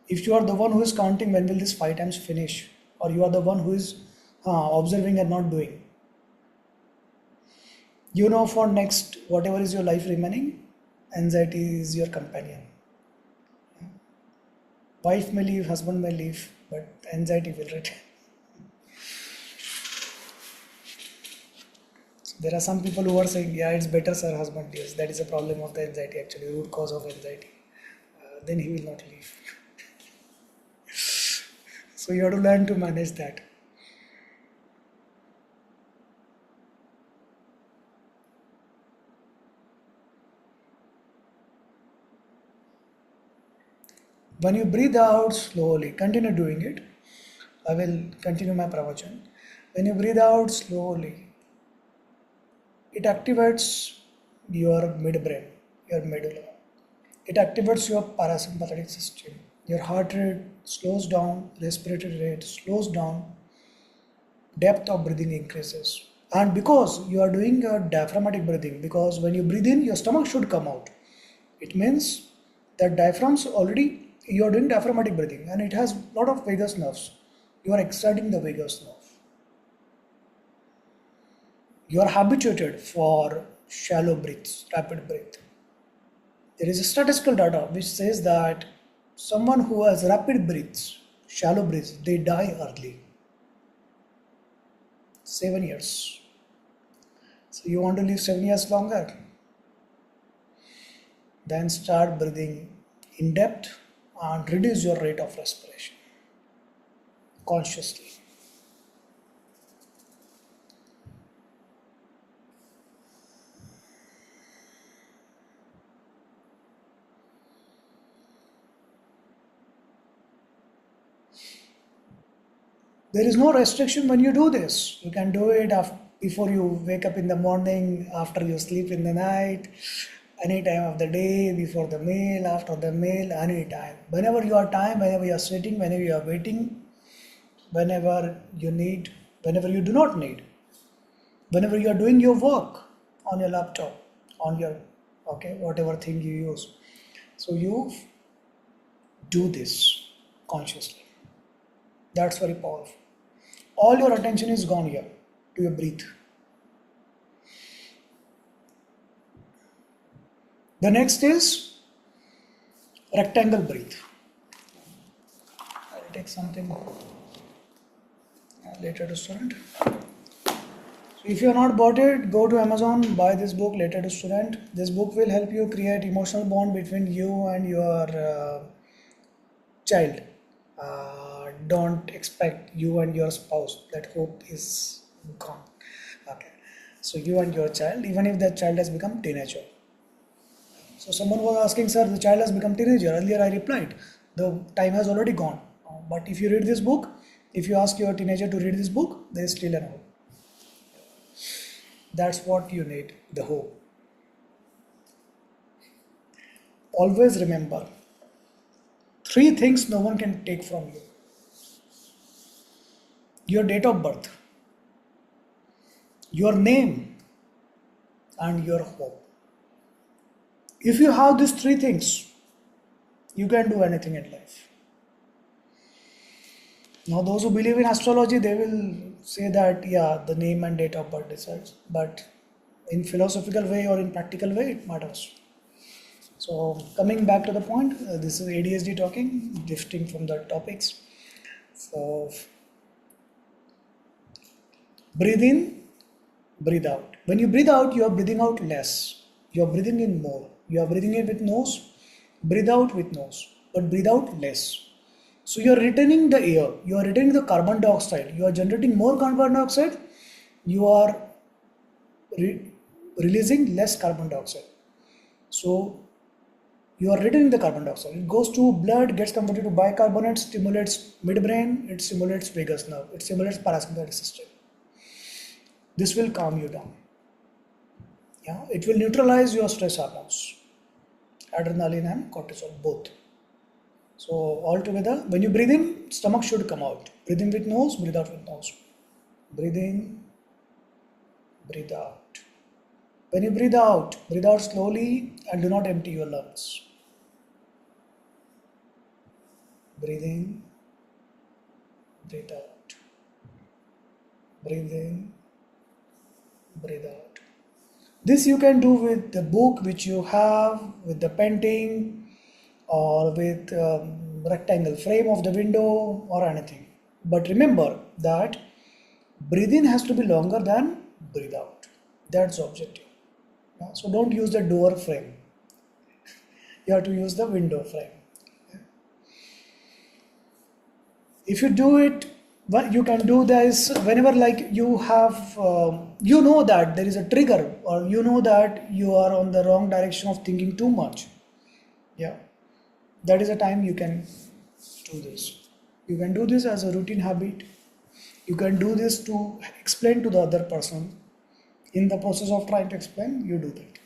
If you are the one who is counting when will this 5 times finish, or you are the one who is observing and not doing, you know, for next whatever is your life remaining, anxiety is your companion. Wife may leave, husband may leave, but anxiety will return. There are some people who are saying, yeah, it's better, sir, husband leaves. That is a problem of the anxiety, actually, root cause of anxiety. Then he will not leave. So you have to learn to manage that. When you breathe out slowly, continue doing it. I will continue my pravachan. When you breathe out slowly, it activates your midbrain, your medulla. It activates your parasympathetic system. Your heart rate slows down, respiratory rate slows down, depth of breathing increases. And because you are doing a diaphragmatic breathing, because when you breathe in, your stomach should come out. It means that diaphragms already, you are doing diaphragmatic breathing and it has a lot of vagus nerves. You are exciting the vagus nerve. You are habituated for shallow breaths, rapid breath. There is a statistical data which says that someone who has rapid breaths, shallow breaths, they die early. 7 years. So you want to live 7 years longer? Then start breathing in depth and reduce your rate of respiration consciously. There is no restriction when you do this. You can do it before you wake up in the morning, after you sleep in the night, any time of the day, before the meal, after the meal, any time. Whenever you are time, whenever you are sitting, whenever you are waiting, whenever you need, whenever you do not need, whenever you are doing your work on your laptop, on your whatever thing you use. So you do this consciously. That's very powerful. All your attention is gone here to your breath. The next is rectangle breath. I'll take something later to student. So if you are not bought it, go to Amazon, buy this book, Later to Student. This book will help you create emotional bond between you and your child. Don't expect you and your spouse. That hope is gone. Okay. So you and your child, even if that child has become teenager. So someone was asking, sir, the child has become teenager. Earlier I replied, the time has already gone. But if you read this book, if you ask your teenager to read this book, there is still an hope. That's what you need, the hope. Always remember, 3 things no one can take from you. Your date of birth, your name, and your hope. If you have these 3 things, you can do anything in life. Now, those who believe in astrology, they will say that, yeah, the name and date of birth decides. But in philosophical way or in practical way, it matters. So, coming back to the point, this is ADHD talking, drifting from the topics. So, breathe in, breathe out. When you breathe out, you are breathing out less. You are breathing in more. You are breathing in with nose, breathe out with nose, but breathe out less. So you are retaining the air, you are retaining the carbon dioxide, you are generating more carbon dioxide, you are releasing less carbon dioxide. So you are retaining the carbon dioxide. It goes to blood, gets converted to bicarbonate, stimulates midbrain, it stimulates vagus nerve, it stimulates parasympathetic system. This will calm you down. Yeah, it will neutralize your stress hormones, adrenaline and cortisol, both. So altogether, when you breathe in, stomach should come out. Breathe in with nose, breathe out with nose. Breathe in, breathe out. When you breathe out slowly and do not empty your lungs. Breathe in, breathe out. Breathe in, breathe out. This you can do with the book which you have, with the painting, or with rectangle frame of the window or anything. But remember that breathe in has to be longer than breathe out. That's the objective. Yeah? So don't use the door frame. You have to use the window frame. Yeah? If you do it, you can do this whenever like you have, you know that there is a trigger, or you know that you are on the wrong direction of thinking too much. Yeah. That is a time you can do this. You can do this as a routine habit. You can do this to explain to the other person. In the process of trying to explain, you do that.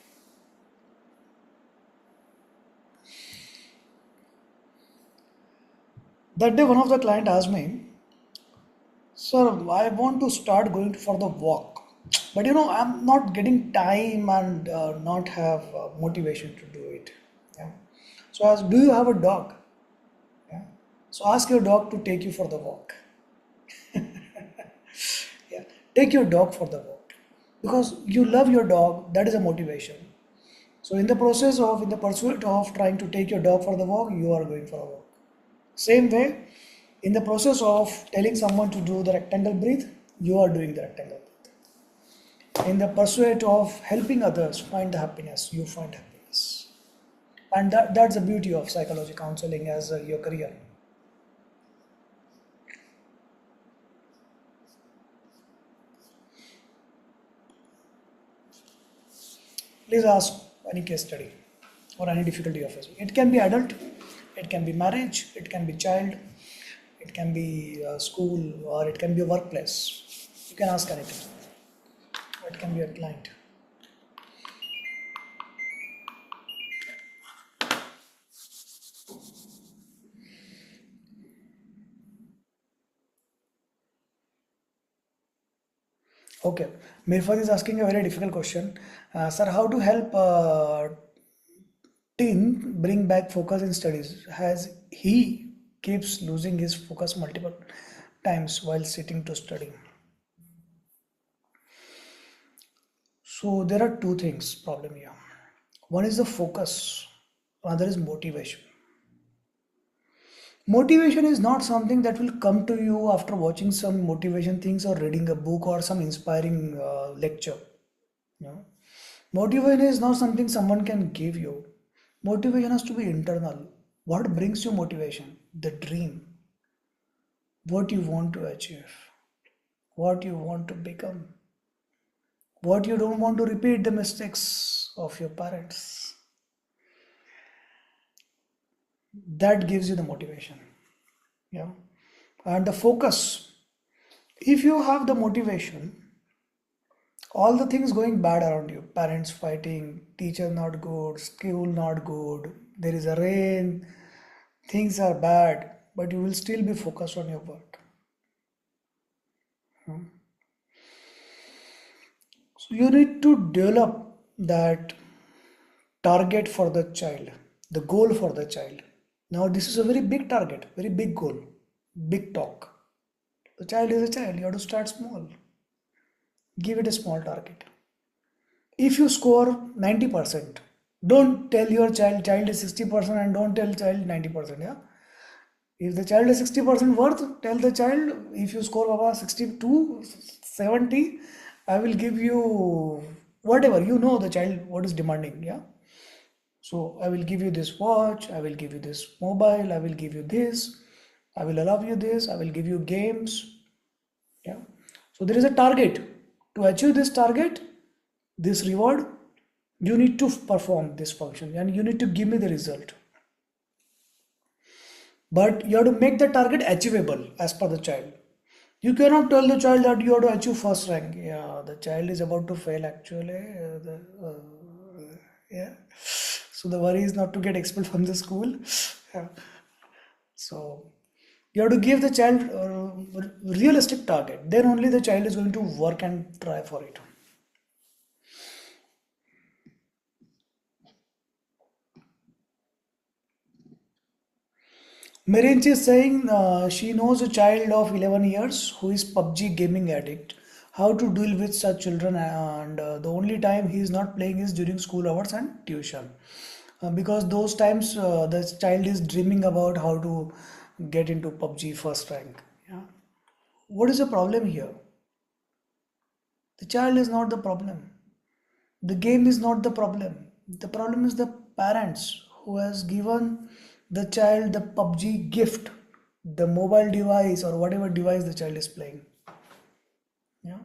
That day, one of the client asked me, sir, I want to start going for the walk. But I'm not getting time and not have motivation to do it. Yeah. So I asked, do you have a dog? Yeah. So ask your dog to take you for the walk. Yeah. Take your dog for the walk. Because you love your dog, that is a motivation. So in the pursuit of trying to take your dog for the walk, you are going for a walk. Same way, in the process of telling someone to do the rectangle breathe, you are doing the rectangle breathe. In the pursuit of helping others find the happiness, you find happiness. And that's the beauty of psychology counseling as your career. Please ask any case study or any difficulty of it. It can be adult, it can be marriage, it can be child, it can be school, or it can be a workplace. You can ask anything. It can be a client. Okay, Mirfat is asking a very difficult question. Sir, how to help teen bring back focus in studies as he keeps losing his focus multiple times while sitting to study? So there are two things problem here. One is the focus, another is motivation. Motivation is not something that will come to you after watching some motivation things or reading a book or some inspiring lecture. No. Motivation is not something someone can give you. Motivation has to be internal. What brings you motivation? The dream. What you want to achieve. What you want to become. What you don't want to repeat the mistakes of your parents. That gives you the motivation. Yeah. And the focus. If you have the motivation, all the things going bad around you, parents fighting, teacher not good, school not good, there is a rain, things are bad, but you will still be focused on your work. Hmm. So you need to develop that target for the child, the goal for the child. Now this is a very big target, very big goal, big talk. The child is a child, you have to start small. Give it a small target. If you score 90%, don't tell your child is 60% and don't tell child 90%. Yeah. If the child is 60% worth, tell the child if you score Baba 62, 70, I will give you whatever, you know the child what is demanding. Yeah. So I will give you this watch, I will give you this mobile, I will give you this, I will allow you this, I will give you games. Yeah. So there is a target. To achieve this target, this reward, you need to perform this function and you need to give me the result. But you have to make the target achievable as per the child. You cannot tell the child that you have to achieve first rank. Yeah, the child is about to fail actually. Yeah. So the worry is not to get expelled from the school. Yeah. So you have to give the child a realistic target. Then only the child is going to work and try for it. Mirinch is saying she knows a child of 11 years who is PUBG gaming addict. How to deal with such children, and the only time he is not playing is during school hours and tuition. Because those times the child is dreaming about how to get into PUBG first rank. Yeah. What is the problem here? The child is not the problem. The game is not the problem. The problem is the parents who has given the child the PUBG gift, the mobile device or whatever device the child is playing. Yeah.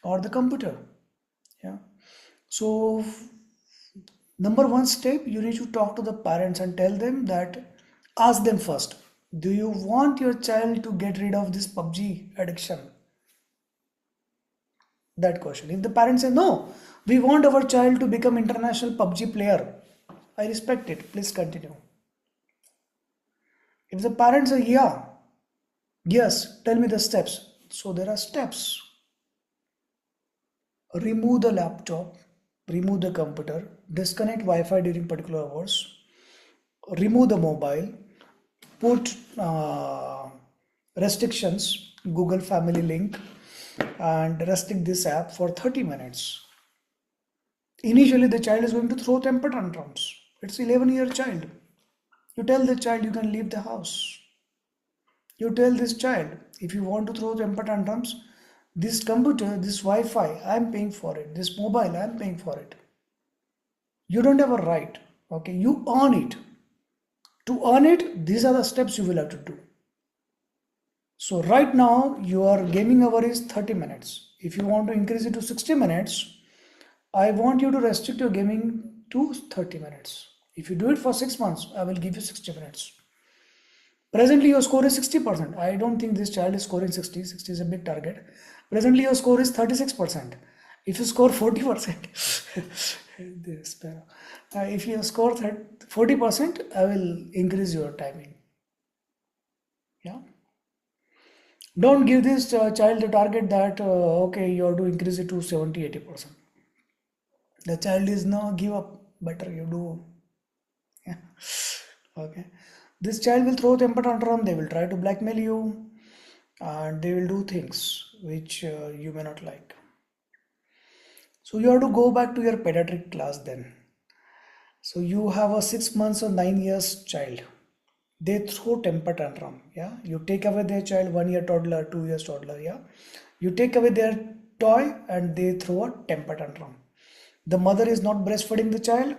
Or the computer. Yeah. So number one step, you need to talk to the parents and tell them that, ask them first, do you want your child to get rid of this PUBG addiction? That question. If the parents say no, we want our child to become international PUBG player, I respect it. Please continue. If the parents say yeah, yes, tell me the steps. So there are steps. Remove the laptop, remove the computer, disconnect Wi-Fi during particular hours, remove the mobile, put restrictions, Google Family link, and restrict this app for 30 minutes. Initially, the child is going to throw temper tantrums. It's 11-year child. You tell the child you can leave the house. You tell this child, if you want to throw temper tantrums, this computer, this Wi-Fi, I'm paying for it. This mobile, I'm paying for it. You don't have a right. Okay, you earn it. To earn it, these are the steps you will have to do. So right now, your gaming hour is 30 minutes. If you want to increase it to 60 minutes, I want you to restrict your gaming to 30 minutes. If you do it for 6 months, I will give you 60 minutes. Presently, your score is 60%. I don't think this child is scoring 60. 60 is a big target. Presently, your score is 36%. If you score 40%, if you score 40%, I will increase your timing. Yeah. Don't give this child the target that, okay, you have to increase it to 70-80%. The child is no give up. Better you do. Yeah. Okay. This child will throw temper tantrum. They will try to blackmail you, and they will do things which you may not like. So you have to go back to your pediatric class then. So you have a 6 months or 9 years child. They throw temper tantrum. Yeah. You take away their child, 1 year toddler, 2 years toddler. Yeah. You take away their toy and they throw a temper tantrum. The mother is not breastfeeding the child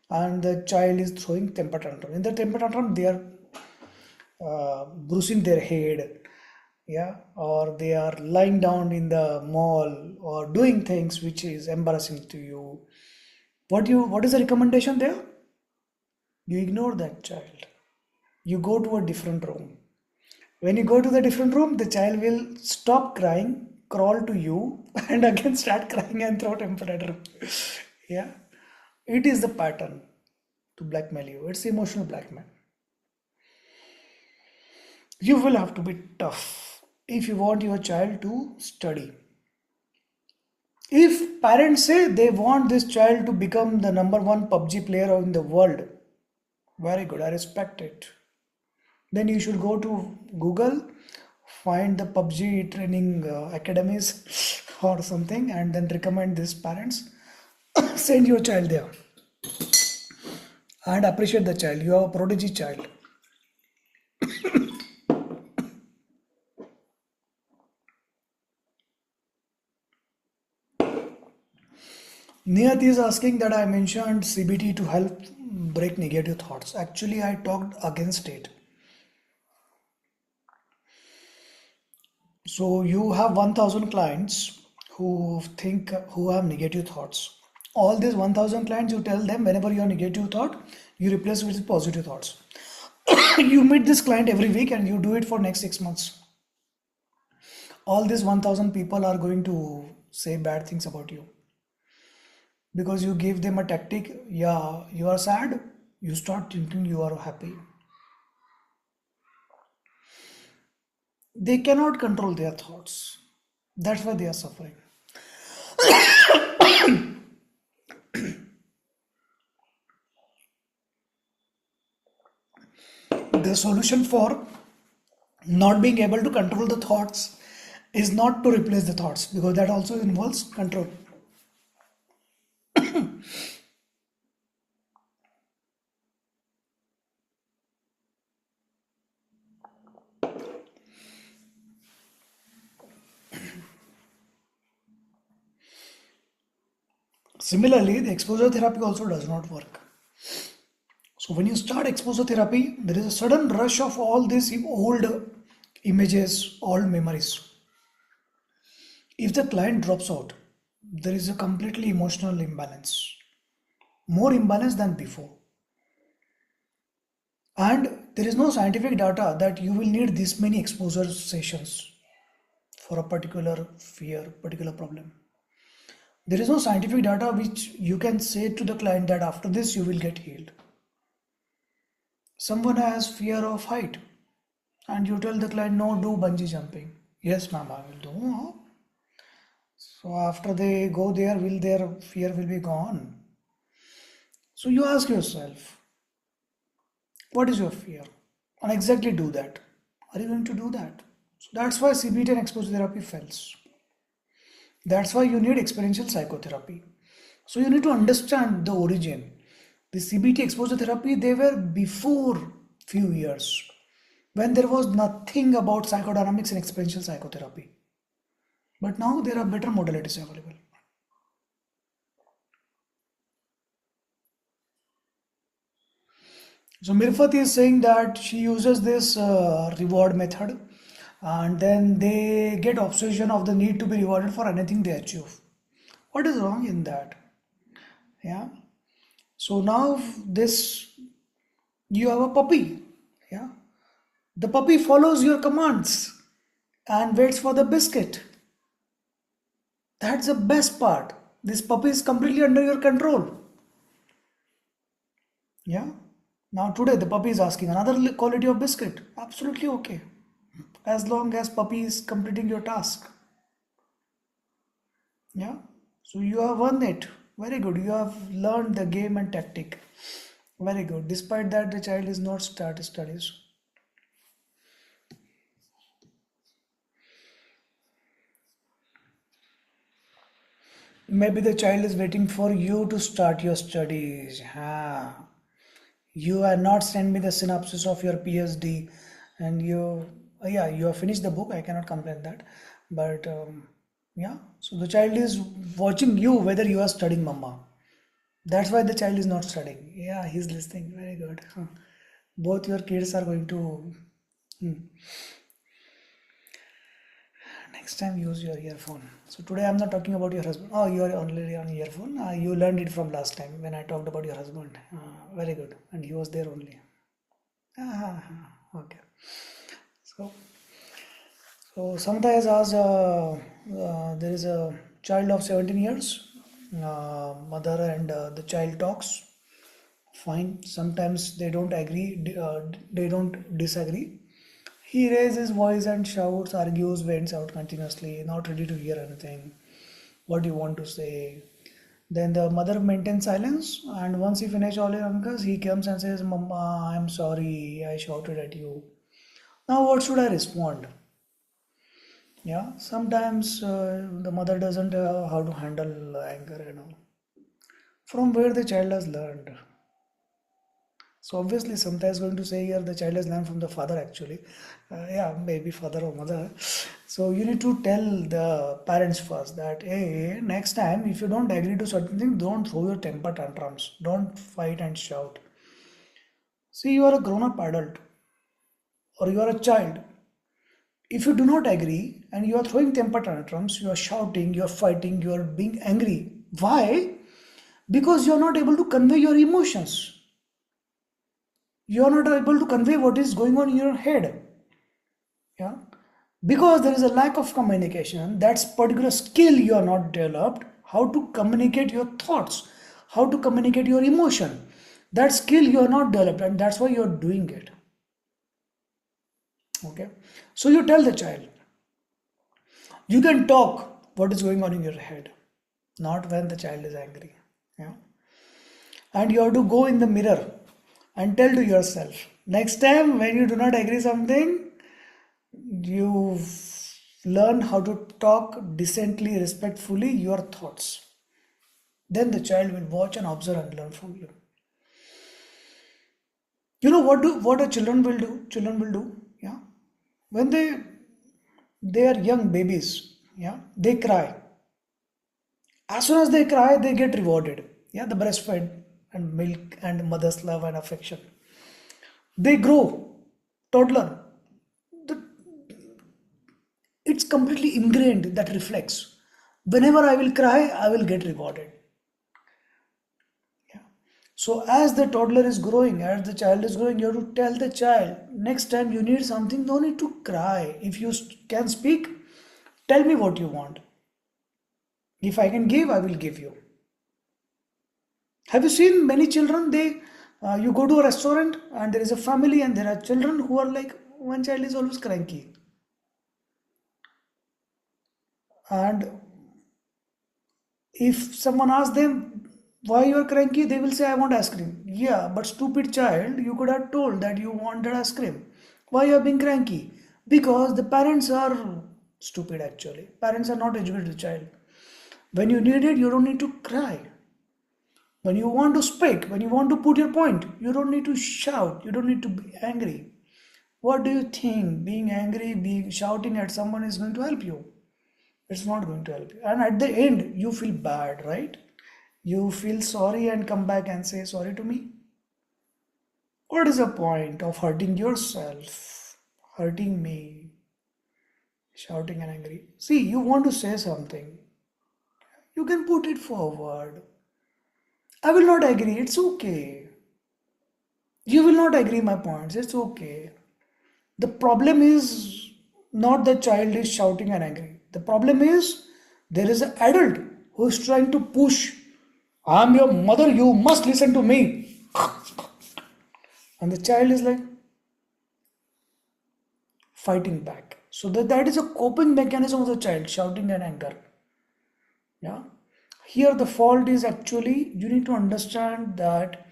and the child is throwing temper tantrum. In the temper tantrum, they are bruising their head, yeah, or they are lying down in the mall or doing things which is embarrassing to you. What is the recommendation there? You ignore that child. You go to a different room. When you go to the different room, the child will stop crying, crawl to you, and again start crying and throw temper tantrum. Yeah, it is the pattern to blackmail you. It's emotional blackmail. You will have to be tough if you want your child to study. If parents say they want this child to become the number one PUBG player in the world, very good, I respect it. Then you should go to Google, find the PUBG training academies or something, and then recommend these parents. Send your child there and appreciate the child. You have a prodigy child. Niyat is asking that I mentioned CBT to help break negative thoughts. Actually, I talked against it. So you have 1000 clients who have negative thoughts. All these 1000 clients, you tell them whenever your negative thought, you replace with positive thoughts. You meet this client every week and you do it for next 6 months. All these 1000 people are going to say bad things about you because you give them a tactic. Yeah, you are sad, you start thinking you are happy. They cannot control their thoughts. That's why they are suffering. The solution for not being able to control the thoughts is not to replace the thoughts, because that also involves control. Similarly, the exposure therapy also does not work. So when you start exposure therapy, there is a sudden rush of all these old images, old memories. If the client drops out, there is a completely emotional imbalance, more imbalance than before. And there is no scientific data that you will need this many exposure sessions for a particular fear, particular problem. There is no scientific data which you can say to the client that after this you will get healed. Someone has fear of height and you tell the client, no, do bungee jumping. Yes, ma'am, I will do. So after they go there, will their fear will be gone? So you ask yourself, what is your fear? And exactly do that. Are you going to do that? So that's why CBT and exposure therapy fails. That's why you need experiential psychotherapy. So you need to understand the origin. The CBT exposure therapy, they were before few years when there was nothing about psychodynamics and experiential psychotherapy. But now there are better modalities available. So Mirfat is saying that she uses this reward method, and then they get obsession of the need to be rewarded for anything they achieve. What is wrong in that? Yeah. So now this, you have a puppy. Yeah. The puppy follows your commands and waits for the biscuit. That's the best part. This puppy is completely under your control. Yeah. Now today the puppy is asking another quality of biscuit. Absolutely okay. As long as puppy is completing your task. Yeah. So you have won it. Very good. You have learned the game and tactic. Very good. Despite that, the child is not start studies. Maybe the child is waiting for you to start your studies. You have not sent me the synopsis of your PhD, and yeah, you have finished the book. I cannot complain that, but yeah. So the child is watching you whether you are studying, mama. That's why the child is not studying. Yeah, he's listening. Very good. Huh. Both your kids are going to. Hmm. Next time use your earphone. So today I'm not talking about your husband. Oh, you are only on earphone. You learned it from last time when I talked about your husband. Very good. And he was there only. Okay. So, so Samantha has asked, there is a child of 17 years, mother and the child talks. Fine. Sometimes they don't agree, they don't disagree. He raises his voice and shouts, argues, vents out continuously, not ready to hear anything. What do you want to say? Then the mother maintains silence, and once he finishes all his answers, he comes and says, Mama, I'm sorry, I shouted at you. Now, what should I respond? Yeah, sometimes the mother doesn't know how to handle anger. From where the child has learned. So obviously, sometimes going to say here the child has learned from the father actually. Yeah, maybe father or mother. So you need to tell the parents first that hey, next time if you don't agree to certain things, don't throw your temper tantrums. Don't fight and shout. See, you are a grown-up adult or you are a child. If you do not agree and you are throwing temper tantrums, you are shouting, you are fighting, you are being angry. Why? Because you are not able to convey your emotions. You are not able to convey what is going on in your head. Yeah, because there is a lack of communication. That's particular skill you are not developed. How to communicate your thoughts, how to communicate your emotion. That skill you are not developed, and that's why you are doing it. Okay, so you tell the child. You can talk what is going on in your head, not when the child is angry. Yeah, and you have to go in the mirror and tell to yourself. Next time when you do not agree something, you learn how to talk decently, respectfully your thoughts. Then the child will watch and observe and learn from you. You know what a children will do? Children will do, yeah. When they are young babies, yeah, they cry. As soon as they cry, they get rewarded. Yeah, the breastfed and milk and mother's love and affection. They grow, toddler. The, it's completely ingrained that reflex. Whenever I will cry, I will get rewarded. Yeah. So as the toddler is growing, as the child is growing, you have to tell the child, next time you need something, no need to cry. If you can speak, tell me what you want. If I can give, I will give you. Have you seen many children? You go to a restaurant and there is a family and there are children who are like, one child is always cranky. And if someone asks them why you are cranky, they will say, I want ice cream. Yeah, but stupid child, you could have told that you wanted ice cream. Why you are being cranky? Because the parents are stupid actually. Parents are not educated the child. When you need it, you don't need to cry. When you want to speak, when you want to put your point, you don't need to shout, you don't need to be angry. What do you think being angry, being shouting at someone is going to help you? It's not going to help you. And at the end, you feel bad, right? You feel sorry and come back and say sorry to me. What is the point of hurting yourself, hurting me, shouting and angry? See, you want to say something, you can put it forward. I will not agree, it's okay. You will not agree my points, it's okay. The problem is not the child is shouting and angry. The problem is there is an adult who is trying to push. I'm your mother, you must listen to me. And the child is like fighting back. So that is a coping mechanism of the child, shouting and anger. Yeah. Here the fault is actually you need to understand that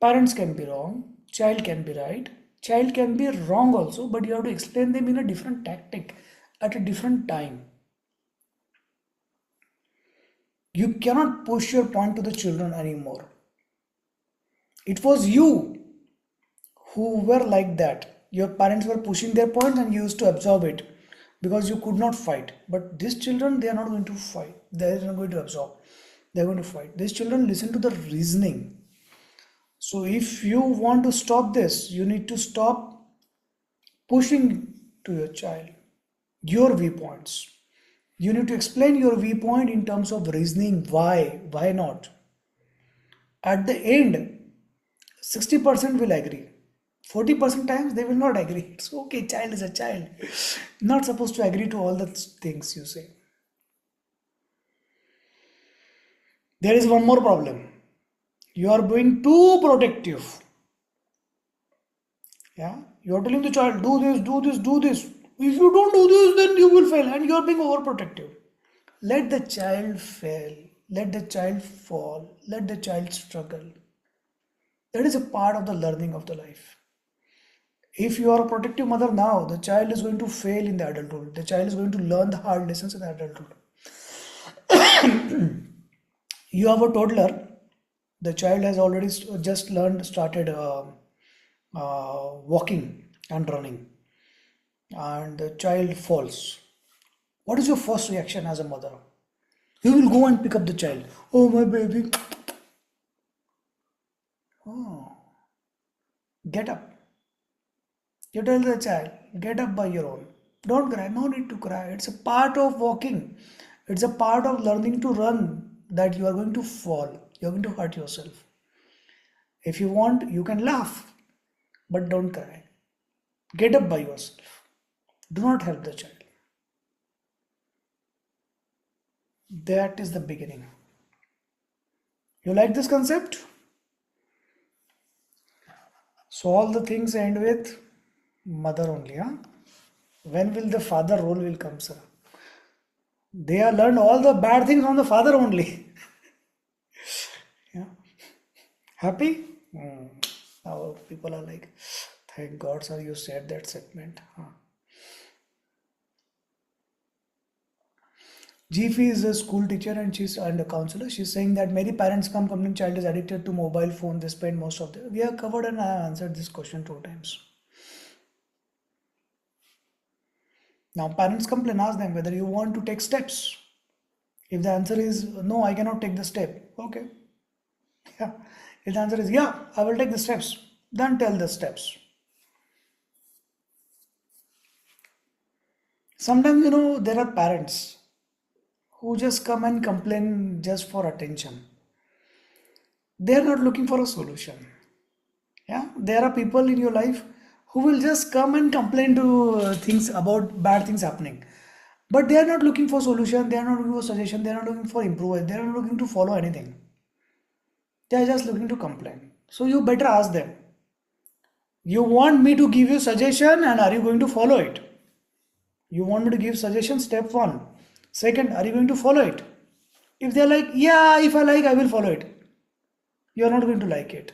parents can be wrong, child can be right, child can be wrong also, but you have to explain them in a different tactic at a different time. You cannot push your point to the children anymore. It was you who were like that. Your parents were pushing their points and you used to absorb it because you could not fight. But these children, they are not going to fight. They are not going to absorb. They are going to fight. These children listen to the reasoning. So if you want to stop this, you need to stop pushing to your child your viewpoints. You need to explain your viewpoint in terms of reasoning. Why not? At the end, 60% will agree. 40% times they will not agree. It's okay, child is a child. Not supposed to agree to all the things you say. There is one more problem. You are being too protective. Yeah, you are telling the child, do this, do this, do this. If you don't do this, then you will fail, and you are being overprotective. Let the child fail. Let the child fall. Let the child struggle. That is a part of the learning of the life. If you are a protective mother now, the child is going to fail in the adulthood. The child is going to learn the hard lessons in the adulthood. You have a toddler. The child has already just started walking and running, and the child falls. What is your first reaction as a mother? You will go and pick up the child. Oh, my baby. Oh, get up. You tell the child, get up by your own. Don't cry. No need to cry. It's a part of walking. It's a part of learning to run that you are going to fall. You're going to hurt yourself. If you want, you can laugh, but don't cry. Get up by yourself. Do not help the child. That is the beginning. You like this concept? So all the things end with mother only, huh? When will the father role will come, sir? They have learned all the bad things from the father only. Yeah. Happy? Now people are like, thank God, sir, you said that segment. Huh? Jiffy is a school teacher and a counselor. She's saying that many parents come complaining child is addicted to mobile phone. They spend most of the. We have covered and I have answered this question 2 times. Now parents complain, ask them whether you want to take steps. If the answer is no, I cannot take the step. Okay. Yeah. If the answer is yeah, I will take the steps, then tell the steps. Sometimes there are parents who just come and complain just for attention. They are not looking for a solution. Yeah, there are people in your life who will just come and complain to things about bad things happening, but they are not looking for solution. They are not looking for suggestion. They are not looking for improvement. They are not looking to follow anything. They are just looking to complain. So you better ask them. You want me to give you suggestion, and are you going to follow it? You want me to give suggestion? Step one. Second, are you going to follow it? If they're like, yeah, if I like, I will follow it. You are not going to like it.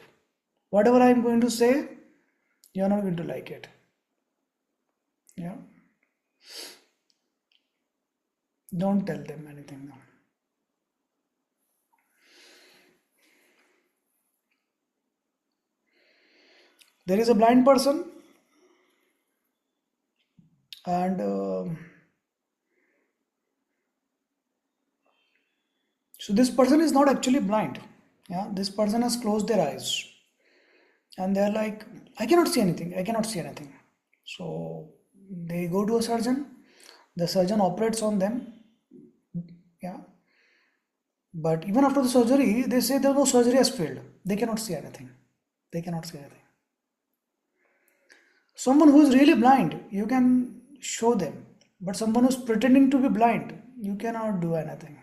Whatever I am going to say, you are not going to like it. Yeah. Don't tell them anything now. There is a blind person, and so this person is not actually blind. Yeah, this person has closed their eyes, and they're like, I cannot see anything. I cannot see anything. So they go to a surgeon. The surgeon operates on them. Yeah, but even after the surgery, they say that no surgery has failed. They cannot see anything. They cannot see anything. Someone who is really blind, you can show them. But someone who's pretending to be blind, you cannot do anything.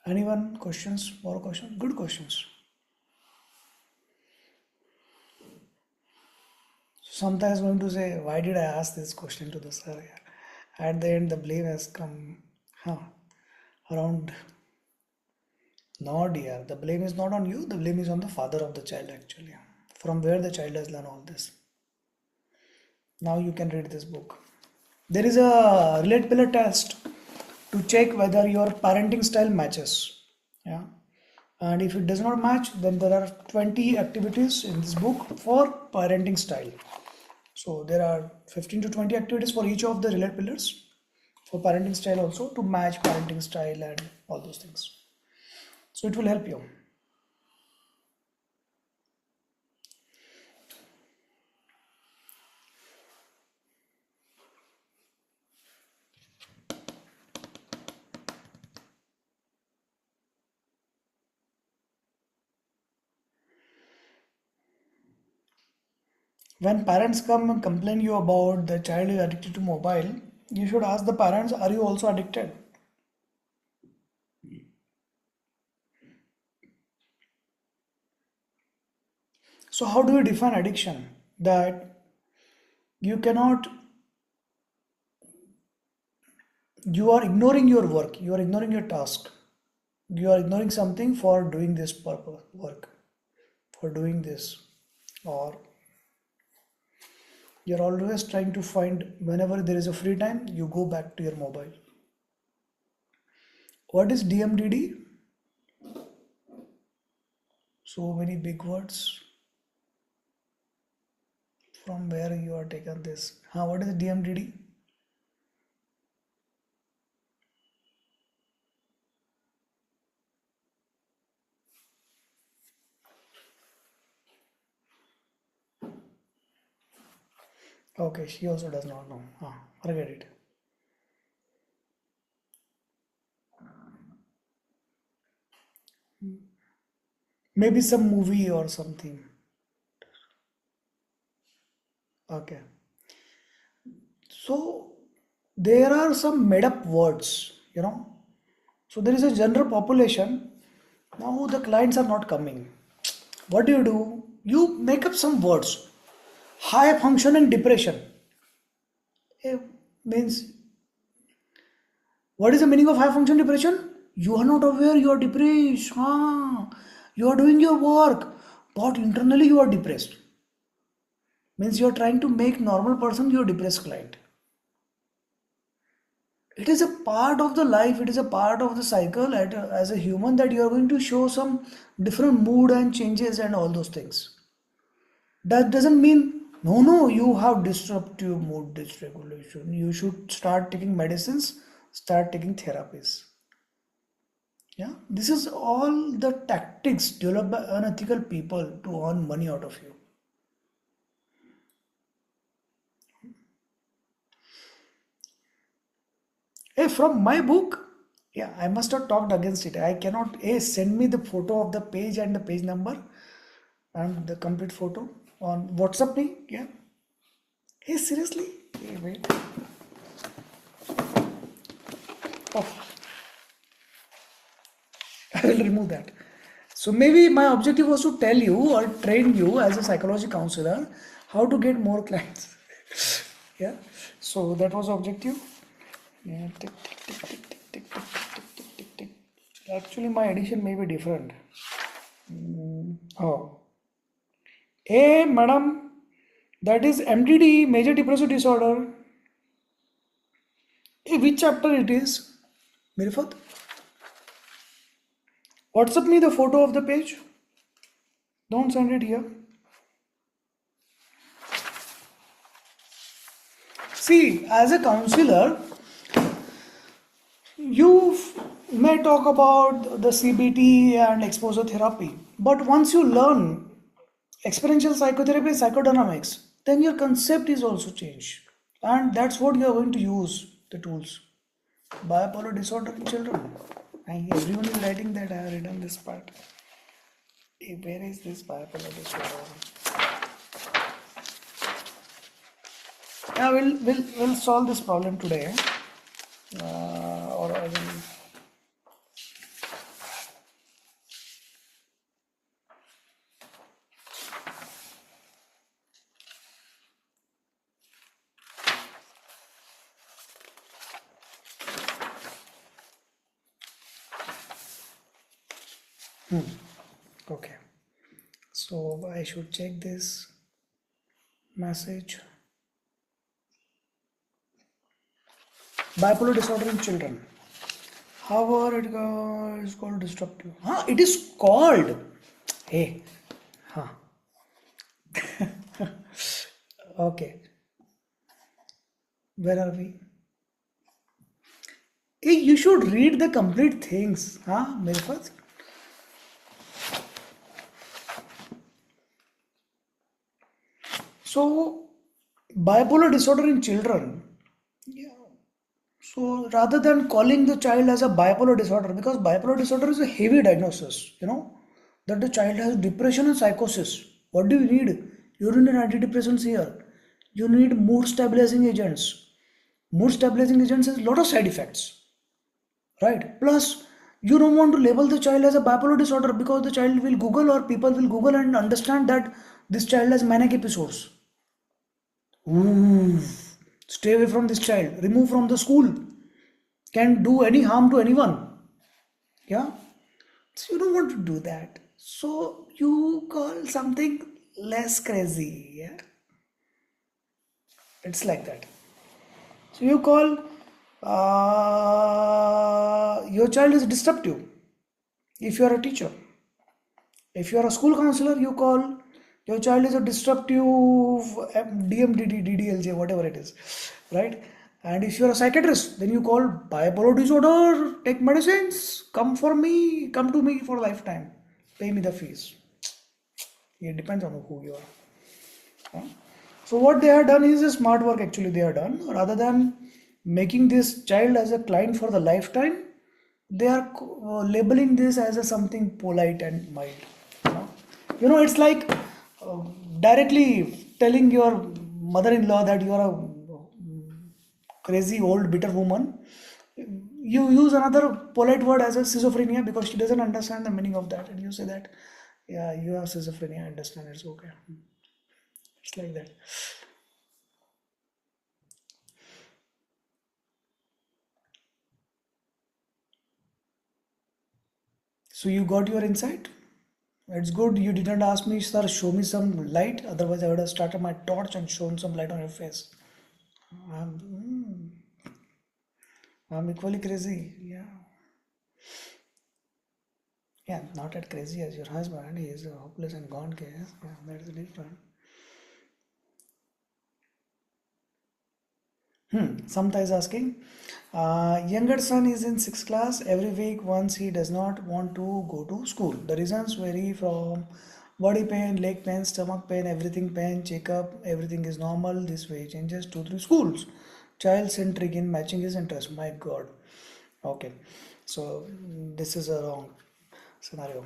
Anyone? Questions? More questions? Good questions. Sometimes going to say, why did I ask this question to the sir? At the end, the blame has come around. No, dear, the blame is not on you, the blame is on the father of the child actually. From where the child has learned all this. Now you can read this book. There is a relate pillar test to check whether your parenting style matches. Yeah. And if it does not match, then there are 20 activities in this book for parenting style. So there are 15 to 20 activities for each of the relate pillars for parenting style also to match parenting style and all those things. So it will help you. When parents come and complain you about the child is addicted to mobile, you should ask the parents, are you also addicted? So how do we define addiction? That you cannot, you are ignoring your work, you are ignoring your task, you are ignoring something for doing this purpose work, for doing this, or you're always trying to find whenever there is a free time, you go back to your mobile. What is DMDD? So many big words. From where you are taken this? What is DMDD? Okay, she also does not know. Forget it. Maybe some movie or something. Okay. So there are some made up words. So there is a general population. Now the clients are not coming. What do? You make up some words. High functioning depression. Means what is the meaning of high function depression? You are not aware you are depressed. You are doing your work, but internally you are depressed. Means you are trying to make normal person your depressed client. It is a part of the life, it is a part of the cycle as a human that you are going to show some different mood and changes and all those things. That doesn't mean no, you have disruptive mood dysregulation. You should start taking medicines, start taking therapies. Yeah, this is all the tactics developed by unethical people to earn money out of you. Hey, from my book, yeah, I must have talked against it. I cannot. Hey, send me the photo of the page and the page number and the complete photo on WhatsApp me. Yeah. Hey, seriously? Hey, wait. Oh, I will remove that. So maybe my objective was to tell you or train you as a psychology counselor how to get more clients. Yeah. So that was the objective. Yeah. Tick, tick, tick, tick, tick, tick, tick, tick, tick, tick, tick. Actually, my edition may be different. Oh. Hey, madam, that is MDD, major depressive disorder. Which chapter it is? Mirfat, WhatsApp me the photo of the page. Don't send it here. See, as a counselor, you may talk about the CBT and exposure therapy, but once you learn experiential psychotherapy, psychodynamics, then your concept is also changed, and that's what you are going to use the tools. Bipolar disorder in children. Everyone is writing that I have written this part. Where is this bipolar disorder? Yeah, we'll solve this problem today. Or I will. Okay. So I should check this message. Bipolar disorder in children. However, it is called disruptive. Huh? It is called. Hey. Huh. Okay. Where are we? Hey, you should read the complete things. Huh? Mirfat? So, bipolar disorder in children. Yeah. So, rather than calling the child as a bipolar disorder, because bipolar disorder is a heavy diagnosis, that the child has depression and psychosis. What do you need? You don't need antidepressants here. You need mood stabilizing agents. Mood stabilizing agents has a lot of side effects, right? Plus, you don't want to label the child as a bipolar disorder because the child will Google or people will Google and understand that this child has manic episodes. Ooh, stay away from this child. Remove from the school. Can do any harm to anyone. Yeah. So you don't want to do that. So you call something less crazy. Yeah. It's like that. So you call your child is disruptive if you are a teacher. If you are a school counselor, you call your child is a disruptive DMDD, DDLJ, whatever it is, right? And if you are a psychiatrist, then you call bipolar disorder, take medicines, come to me for lifetime, pay me the fees. It depends on who you are. Huh? So what they have done is a smart work actually they have done. Rather than making this child as a client for the lifetime, they are labeling this as a something polite and mild. You know, it's like uh, directly telling your mother-in-law that you are a crazy old bitter woman. You use another polite word as a schizophrenia because she doesn't understand the meaning of that, and you say that, yeah, you have schizophrenia. I understand. It's okay. It's like that. So you got your insight? It's good you didn't ask me, sir, show me some light. Otherwise, I would have started my torch and shown some light on your face. I'm, I'm equally crazy. Yeah. Yeah, not as crazy as your husband. He is a hopeless and gone case. Yeah, that is different. Samta is asking, younger son is in sixth class. Every week, once he does not want to go to school. The reasons vary from body pain, leg pain, stomach pain, everything pain, checkup, everything is normal. This way changes to three schools. Child centric in matching his interest. My God. Okay, so this is a wrong scenario.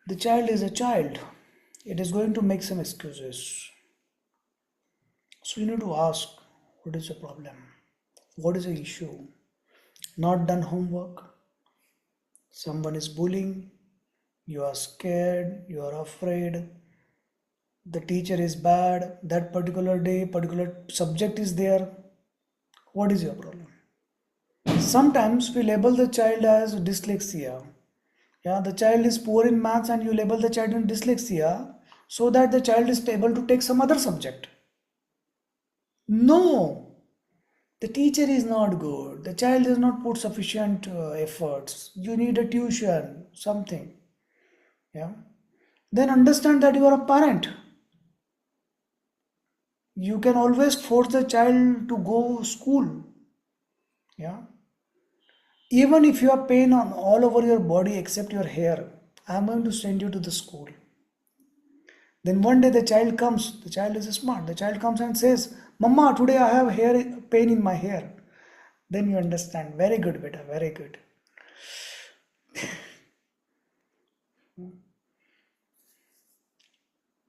The child is a child. It is going to make some excuses. So you need to ask, what is the problem? What is the issue? Not done homework, someone is bullying, you are scared, you are afraid, the teacher is bad, that particular day, particular subject is there. What is your problem? Sometimes we label the child as dyslexia. Yeah, the child is poor in maths and you label the child in dyslexia so that the child is able to take some other subject. No, The teacher is not good. The child does not put sufficient efforts. You need a tuition, something. Yeah. Then understand that you are a parent. You can always force the child to go school. Yeah. Even if you have pain on all over your body except your hair, I'm going to send you to the school. Then one day the child comes, the child is smart. The child comes and says, Mama, today I have hair pain in my hair. Then you understand. Very good, beta, very good.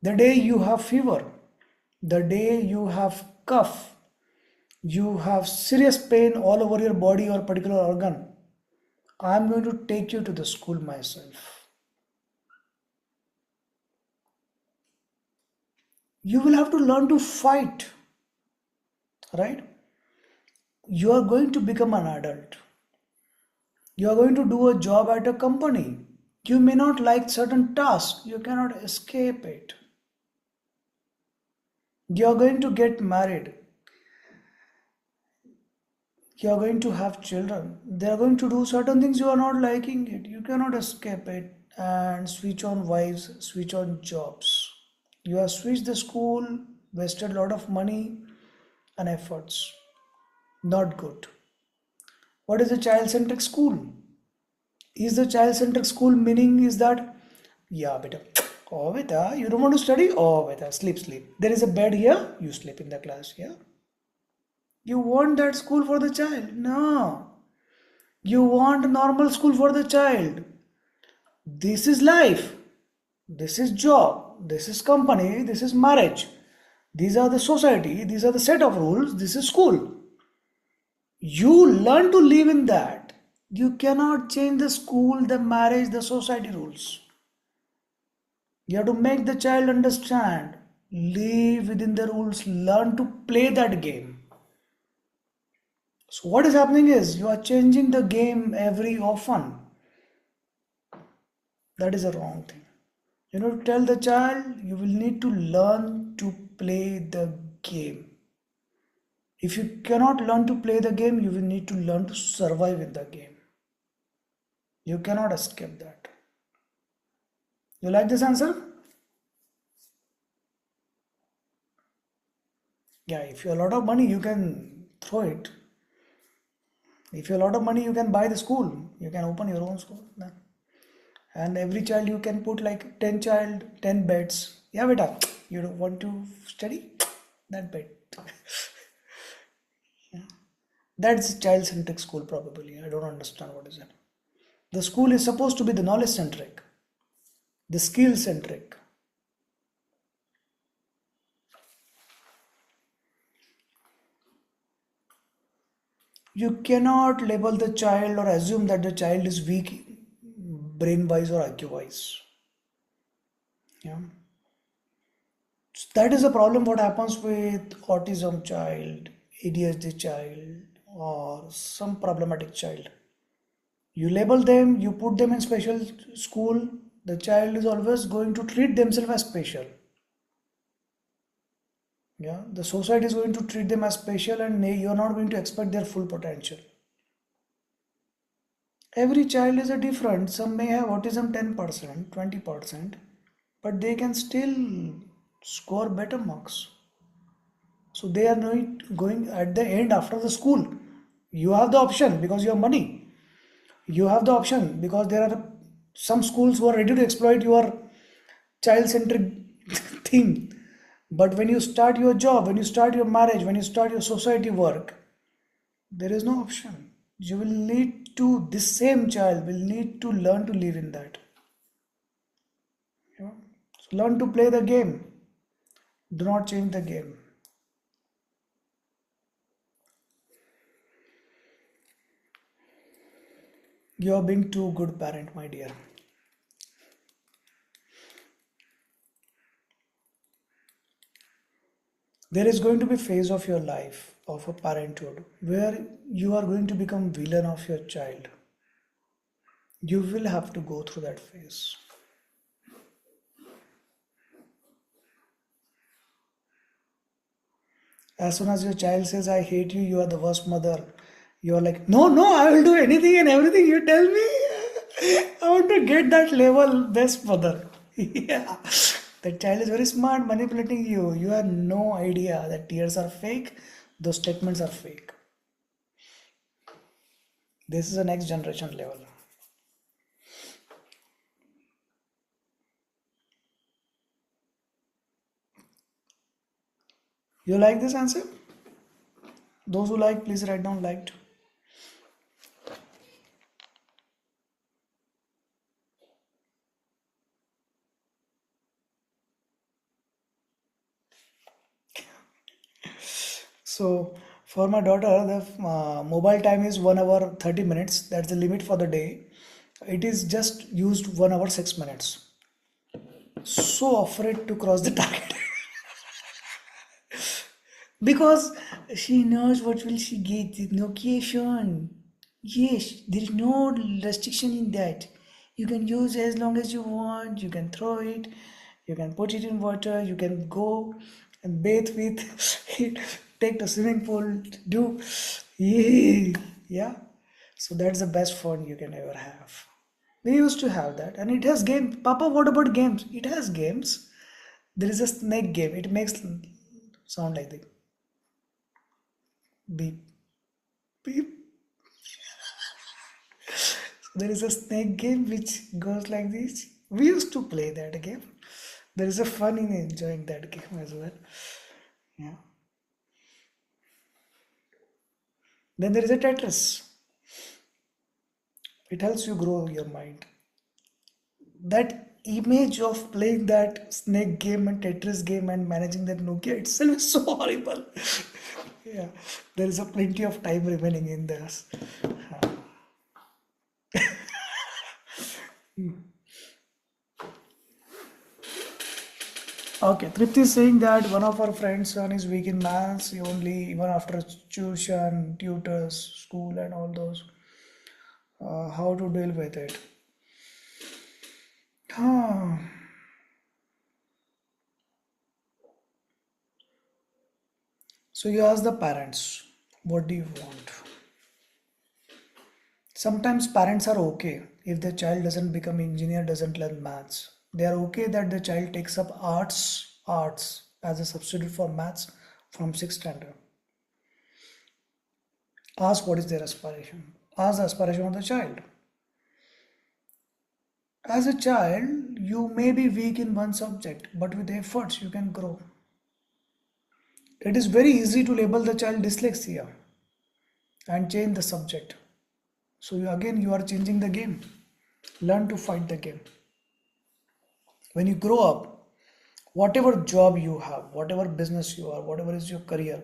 The day you have fever, the day you have cough, you have serious pain all over your body or particular organ, I'm going to take you to the school myself. You will have to learn to fight, right? You are going to become an adult. You are going to do a job at a company. You may not like certain tasks. You cannot escape it. You are going to get married. You are going to have children. They are going to do certain things. You are not liking it. You cannot escape it and switch on wives, switch on jobs. You have switched the school, wasted a lot of money and efforts. Not good. What is a child-centric school? Is the child-centric school meaning is that, yeah, beta, oh, beta, you don't want to study? Oh, beta, sleep, sleep. There is a bed here, you sleep in the class, yeah? You want that school for the child? No. You want normal school for the child. This is life. This is job. This is company. This is marriage. These are the society. These are the set of rules. This is school. You learn to live in that. You cannot change the school, the marriage, the society rules. You have to make the child understand, live within the rules, learn to play that game. So what is happening is you are changing the game every often. That is a wrong thing. You know, tell the child you will need to learn to play the game. If you cannot learn to play the game, you will need to learn to survive in the game. You cannot escape that. You like this answer? Yeah, if you have a lot of money, you can throw it. If you have a lot of money, you can buy the school. You can open your own school. And every child you can put like 10 child, 10 beds. Yeah, beta, you don't want to study? That bed. Yeah. That's child-centric school probably. I don't understand what is that. The school is supposed to be the knowledge-centric, the skill-centric. You cannot label the child or assume that the child is weak brain-wise or IQ-wise. Yeah. So that is a problem what happens with autism child, ADHD child, or some problematic child. You label them, you put them in special school, the child is always going to treat themselves as special. Yeah, the society is going to treat them as special and you're not going to expect their full potential. Every child is a different. Some may have autism 10%, 20%, but they can still score better marks. So they are not going at the end after the school. You have the option because you have money. You have the option because there are some schools who are ready to exploit your child-centric thing. But when you start your job, when you start your marriage, when you start your society work, there is no option. You will need to, this same child will need to learn to live in that. You know? So learn to play the game. Do not change the game. You are being too good parent, my dear. There is going to be a phase of your life of a parenthood where you are going to become villain of your child. You will have to go through that phase. As soon as your child says, I hate you, you are the worst mother, you are like, no, no, I will do anything and everything you tell me. I want to get that level, best mother. Yeah. The child is very smart, manipulating you. You have no idea that tears are fake, those statements are fake. This is a next generation level. You like this answer? Those who like, please write down liked. So for my daughter, the mobile time is 1 hour 30 minutes. That's the limit for the day. It is just used 1 hour 6 minutes. So afraid to cross the target because she knows what will she get. No occasion. Yes, there is no restriction in that. You can use as long as you want. You can throw it. You can put it in water. You can go and bathe with it. Take the swimming pool. Do yeah, yeah. So that's the best fun you can ever have. We used to have that, and it has games. Papa, what about games? It has games. There is a snake game. It makes sound like the beep beep. So there is a snake game which goes like this. We used to play that game. There is a fun in enjoying that game as well. Yeah. Then there is a Tetris. It helps you grow your mind. That image of playing that snake game and Tetris game and managing that Nokia itself is so horrible. Yeah, there is a plenty of time remaining in this. Okay, Tripti is saying that one of our friends' son is weak in maths. He only, even after tuition, tutors, school, and all those, how to deal with it. Huh. So you ask the parents, what do you want? Sometimes parents are okay if the child doesn't become engineer, doesn't learn maths. They are okay that the child takes up arts as a substitute for maths from 6th standard. Ask what is their aspiration. Ask the aspiration of the child. As a child, you may be weak in one subject, but with efforts you can grow. It is very easy to label the child dyslexia and change the subject. So again, you are changing the game. Learn to fight the game. When you grow up, whatever job you have, whatever business you are, whatever is your career,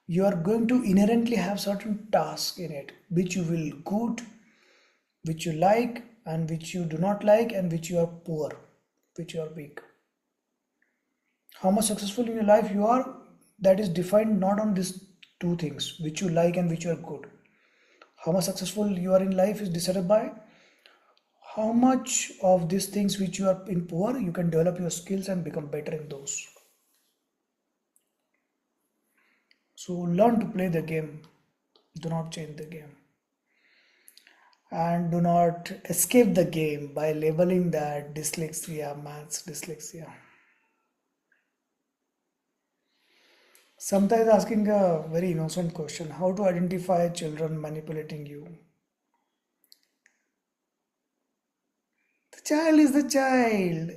you are going to inherently have certain tasks in it which you will good, which you like, and which you do not like, and which you are poor, which you are weak. How much successful in your life you are, that is defined not on these two things, which you like and which you are good. How much successful you are in life is decided by how much of these things which you are in poor you can develop your skills and become better in those. So learn to play the game, do not change the game, and do not escape the game by labeling that dyslexia, maths dyslexia. Sometimes asking a very innocent question, how to identify children manipulating you? The child is the child.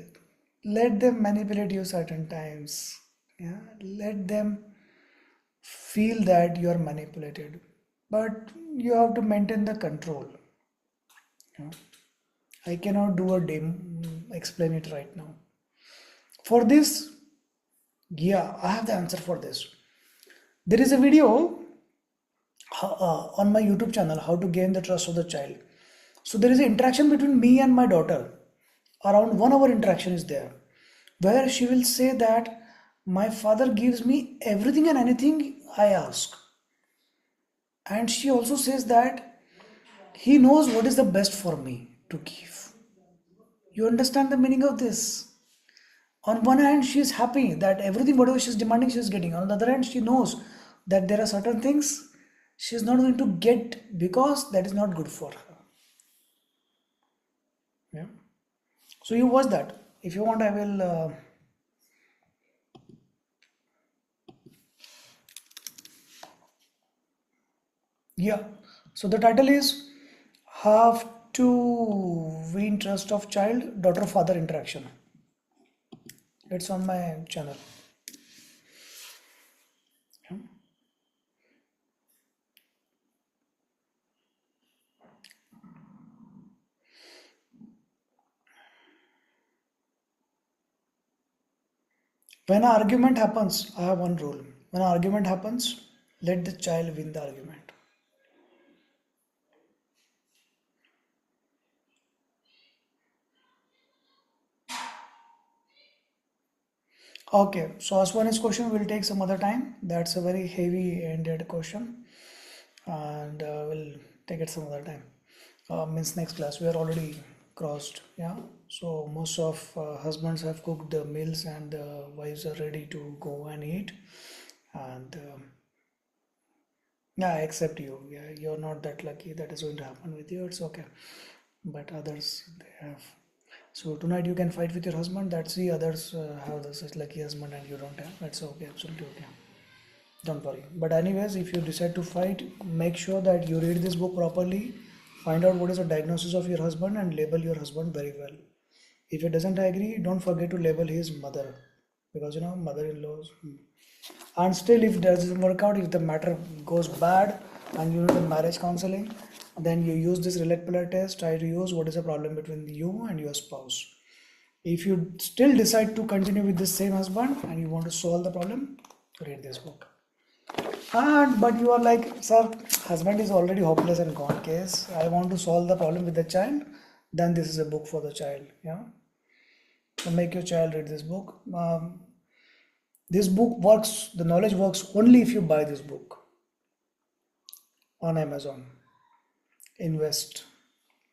Let them manipulate you certain times. Yeah, let them feel that you are manipulated. But you have to maintain the control. Yeah. I cannot do a explain it right now. For this, yeah, I have the answer for this. There is a video on my YouTube channel, how to gain the trust of the child. So there is an interaction between me and my daughter. Around 1 hour interaction is there, where she will say that my father gives me everything and anything I ask. And she also says that he knows what is the best for me to give. You understand the meaning of this? On one hand, she is happy that everything, whatever she's demanding, she's getting. On the other hand, she knows that there are certain things she's not going to get because that is not good for her. Yeah. So you watch that. If you want, I will. Yeah. So the title is Have to Win Trust of Child Daughter Father Interaction. It's on my channel. When an argument happens, I have one rule. When an argument happens, let the child win the argument. Okay, so Aswani's question will take some other time. That's a very heavy-ended question, and we'll take it some other time. Means next class. We are already crossed. Yeah. So most of husbands have cooked the meals, and the wives are ready to go and eat. And yeah, except you. Yeah, you're not that lucky. That is going to happen with you. It's okay. But others, they have. So tonight you can fight with your husband. That's the others have the such lucky husband and you don't have. That's okay, absolutely okay. Don't worry. But anyways, if you decide to fight, make sure that you read this book properly. Find out what is the diagnosis of your husband and label your husband very well. If he doesn't agree, don't forget to label his mother because mother-in-laws. And still, if it doesn't work out, if the matter goes bad and you need a marriage counseling, then you use this red pillar test. Try to use what is the problem between you and your spouse. If you still decide to continue with the same husband and you want to solve the problem, read this book. And but you are like, sir, husband is already hopeless and gone case. I want to solve the problem with the child. Then this is a book for the child. Yeah. So make your child read this book. This book works. The knowledge works only if you buy this book on Amazon. Invest.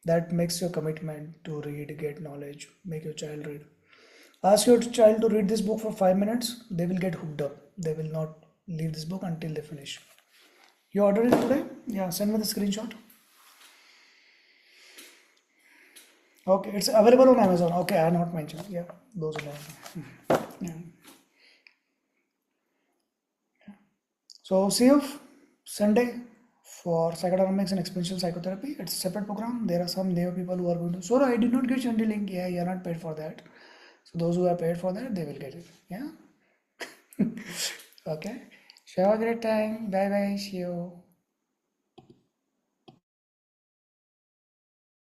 That makes your commitment to read, get knowledge, make your child read. Ask your child to read this book for 5 minutes, they will get hooked up. They will not leave this book until they finish. You ordered it today? Yeah, send me the screenshot. Okay, it's available on Amazon. Okay, I have not mentioned. Yeah, those are Amazon. Yeah. So see you Sunday for psychodynamics and experiential psychotherapy. It's a separate program. There are some new people who are going to. So I did not get Sunday link. Yeah, you are not paid for that. So those who are paid for that, they will get it. Yeah. Okay. So have a great time. Bye bye. See you.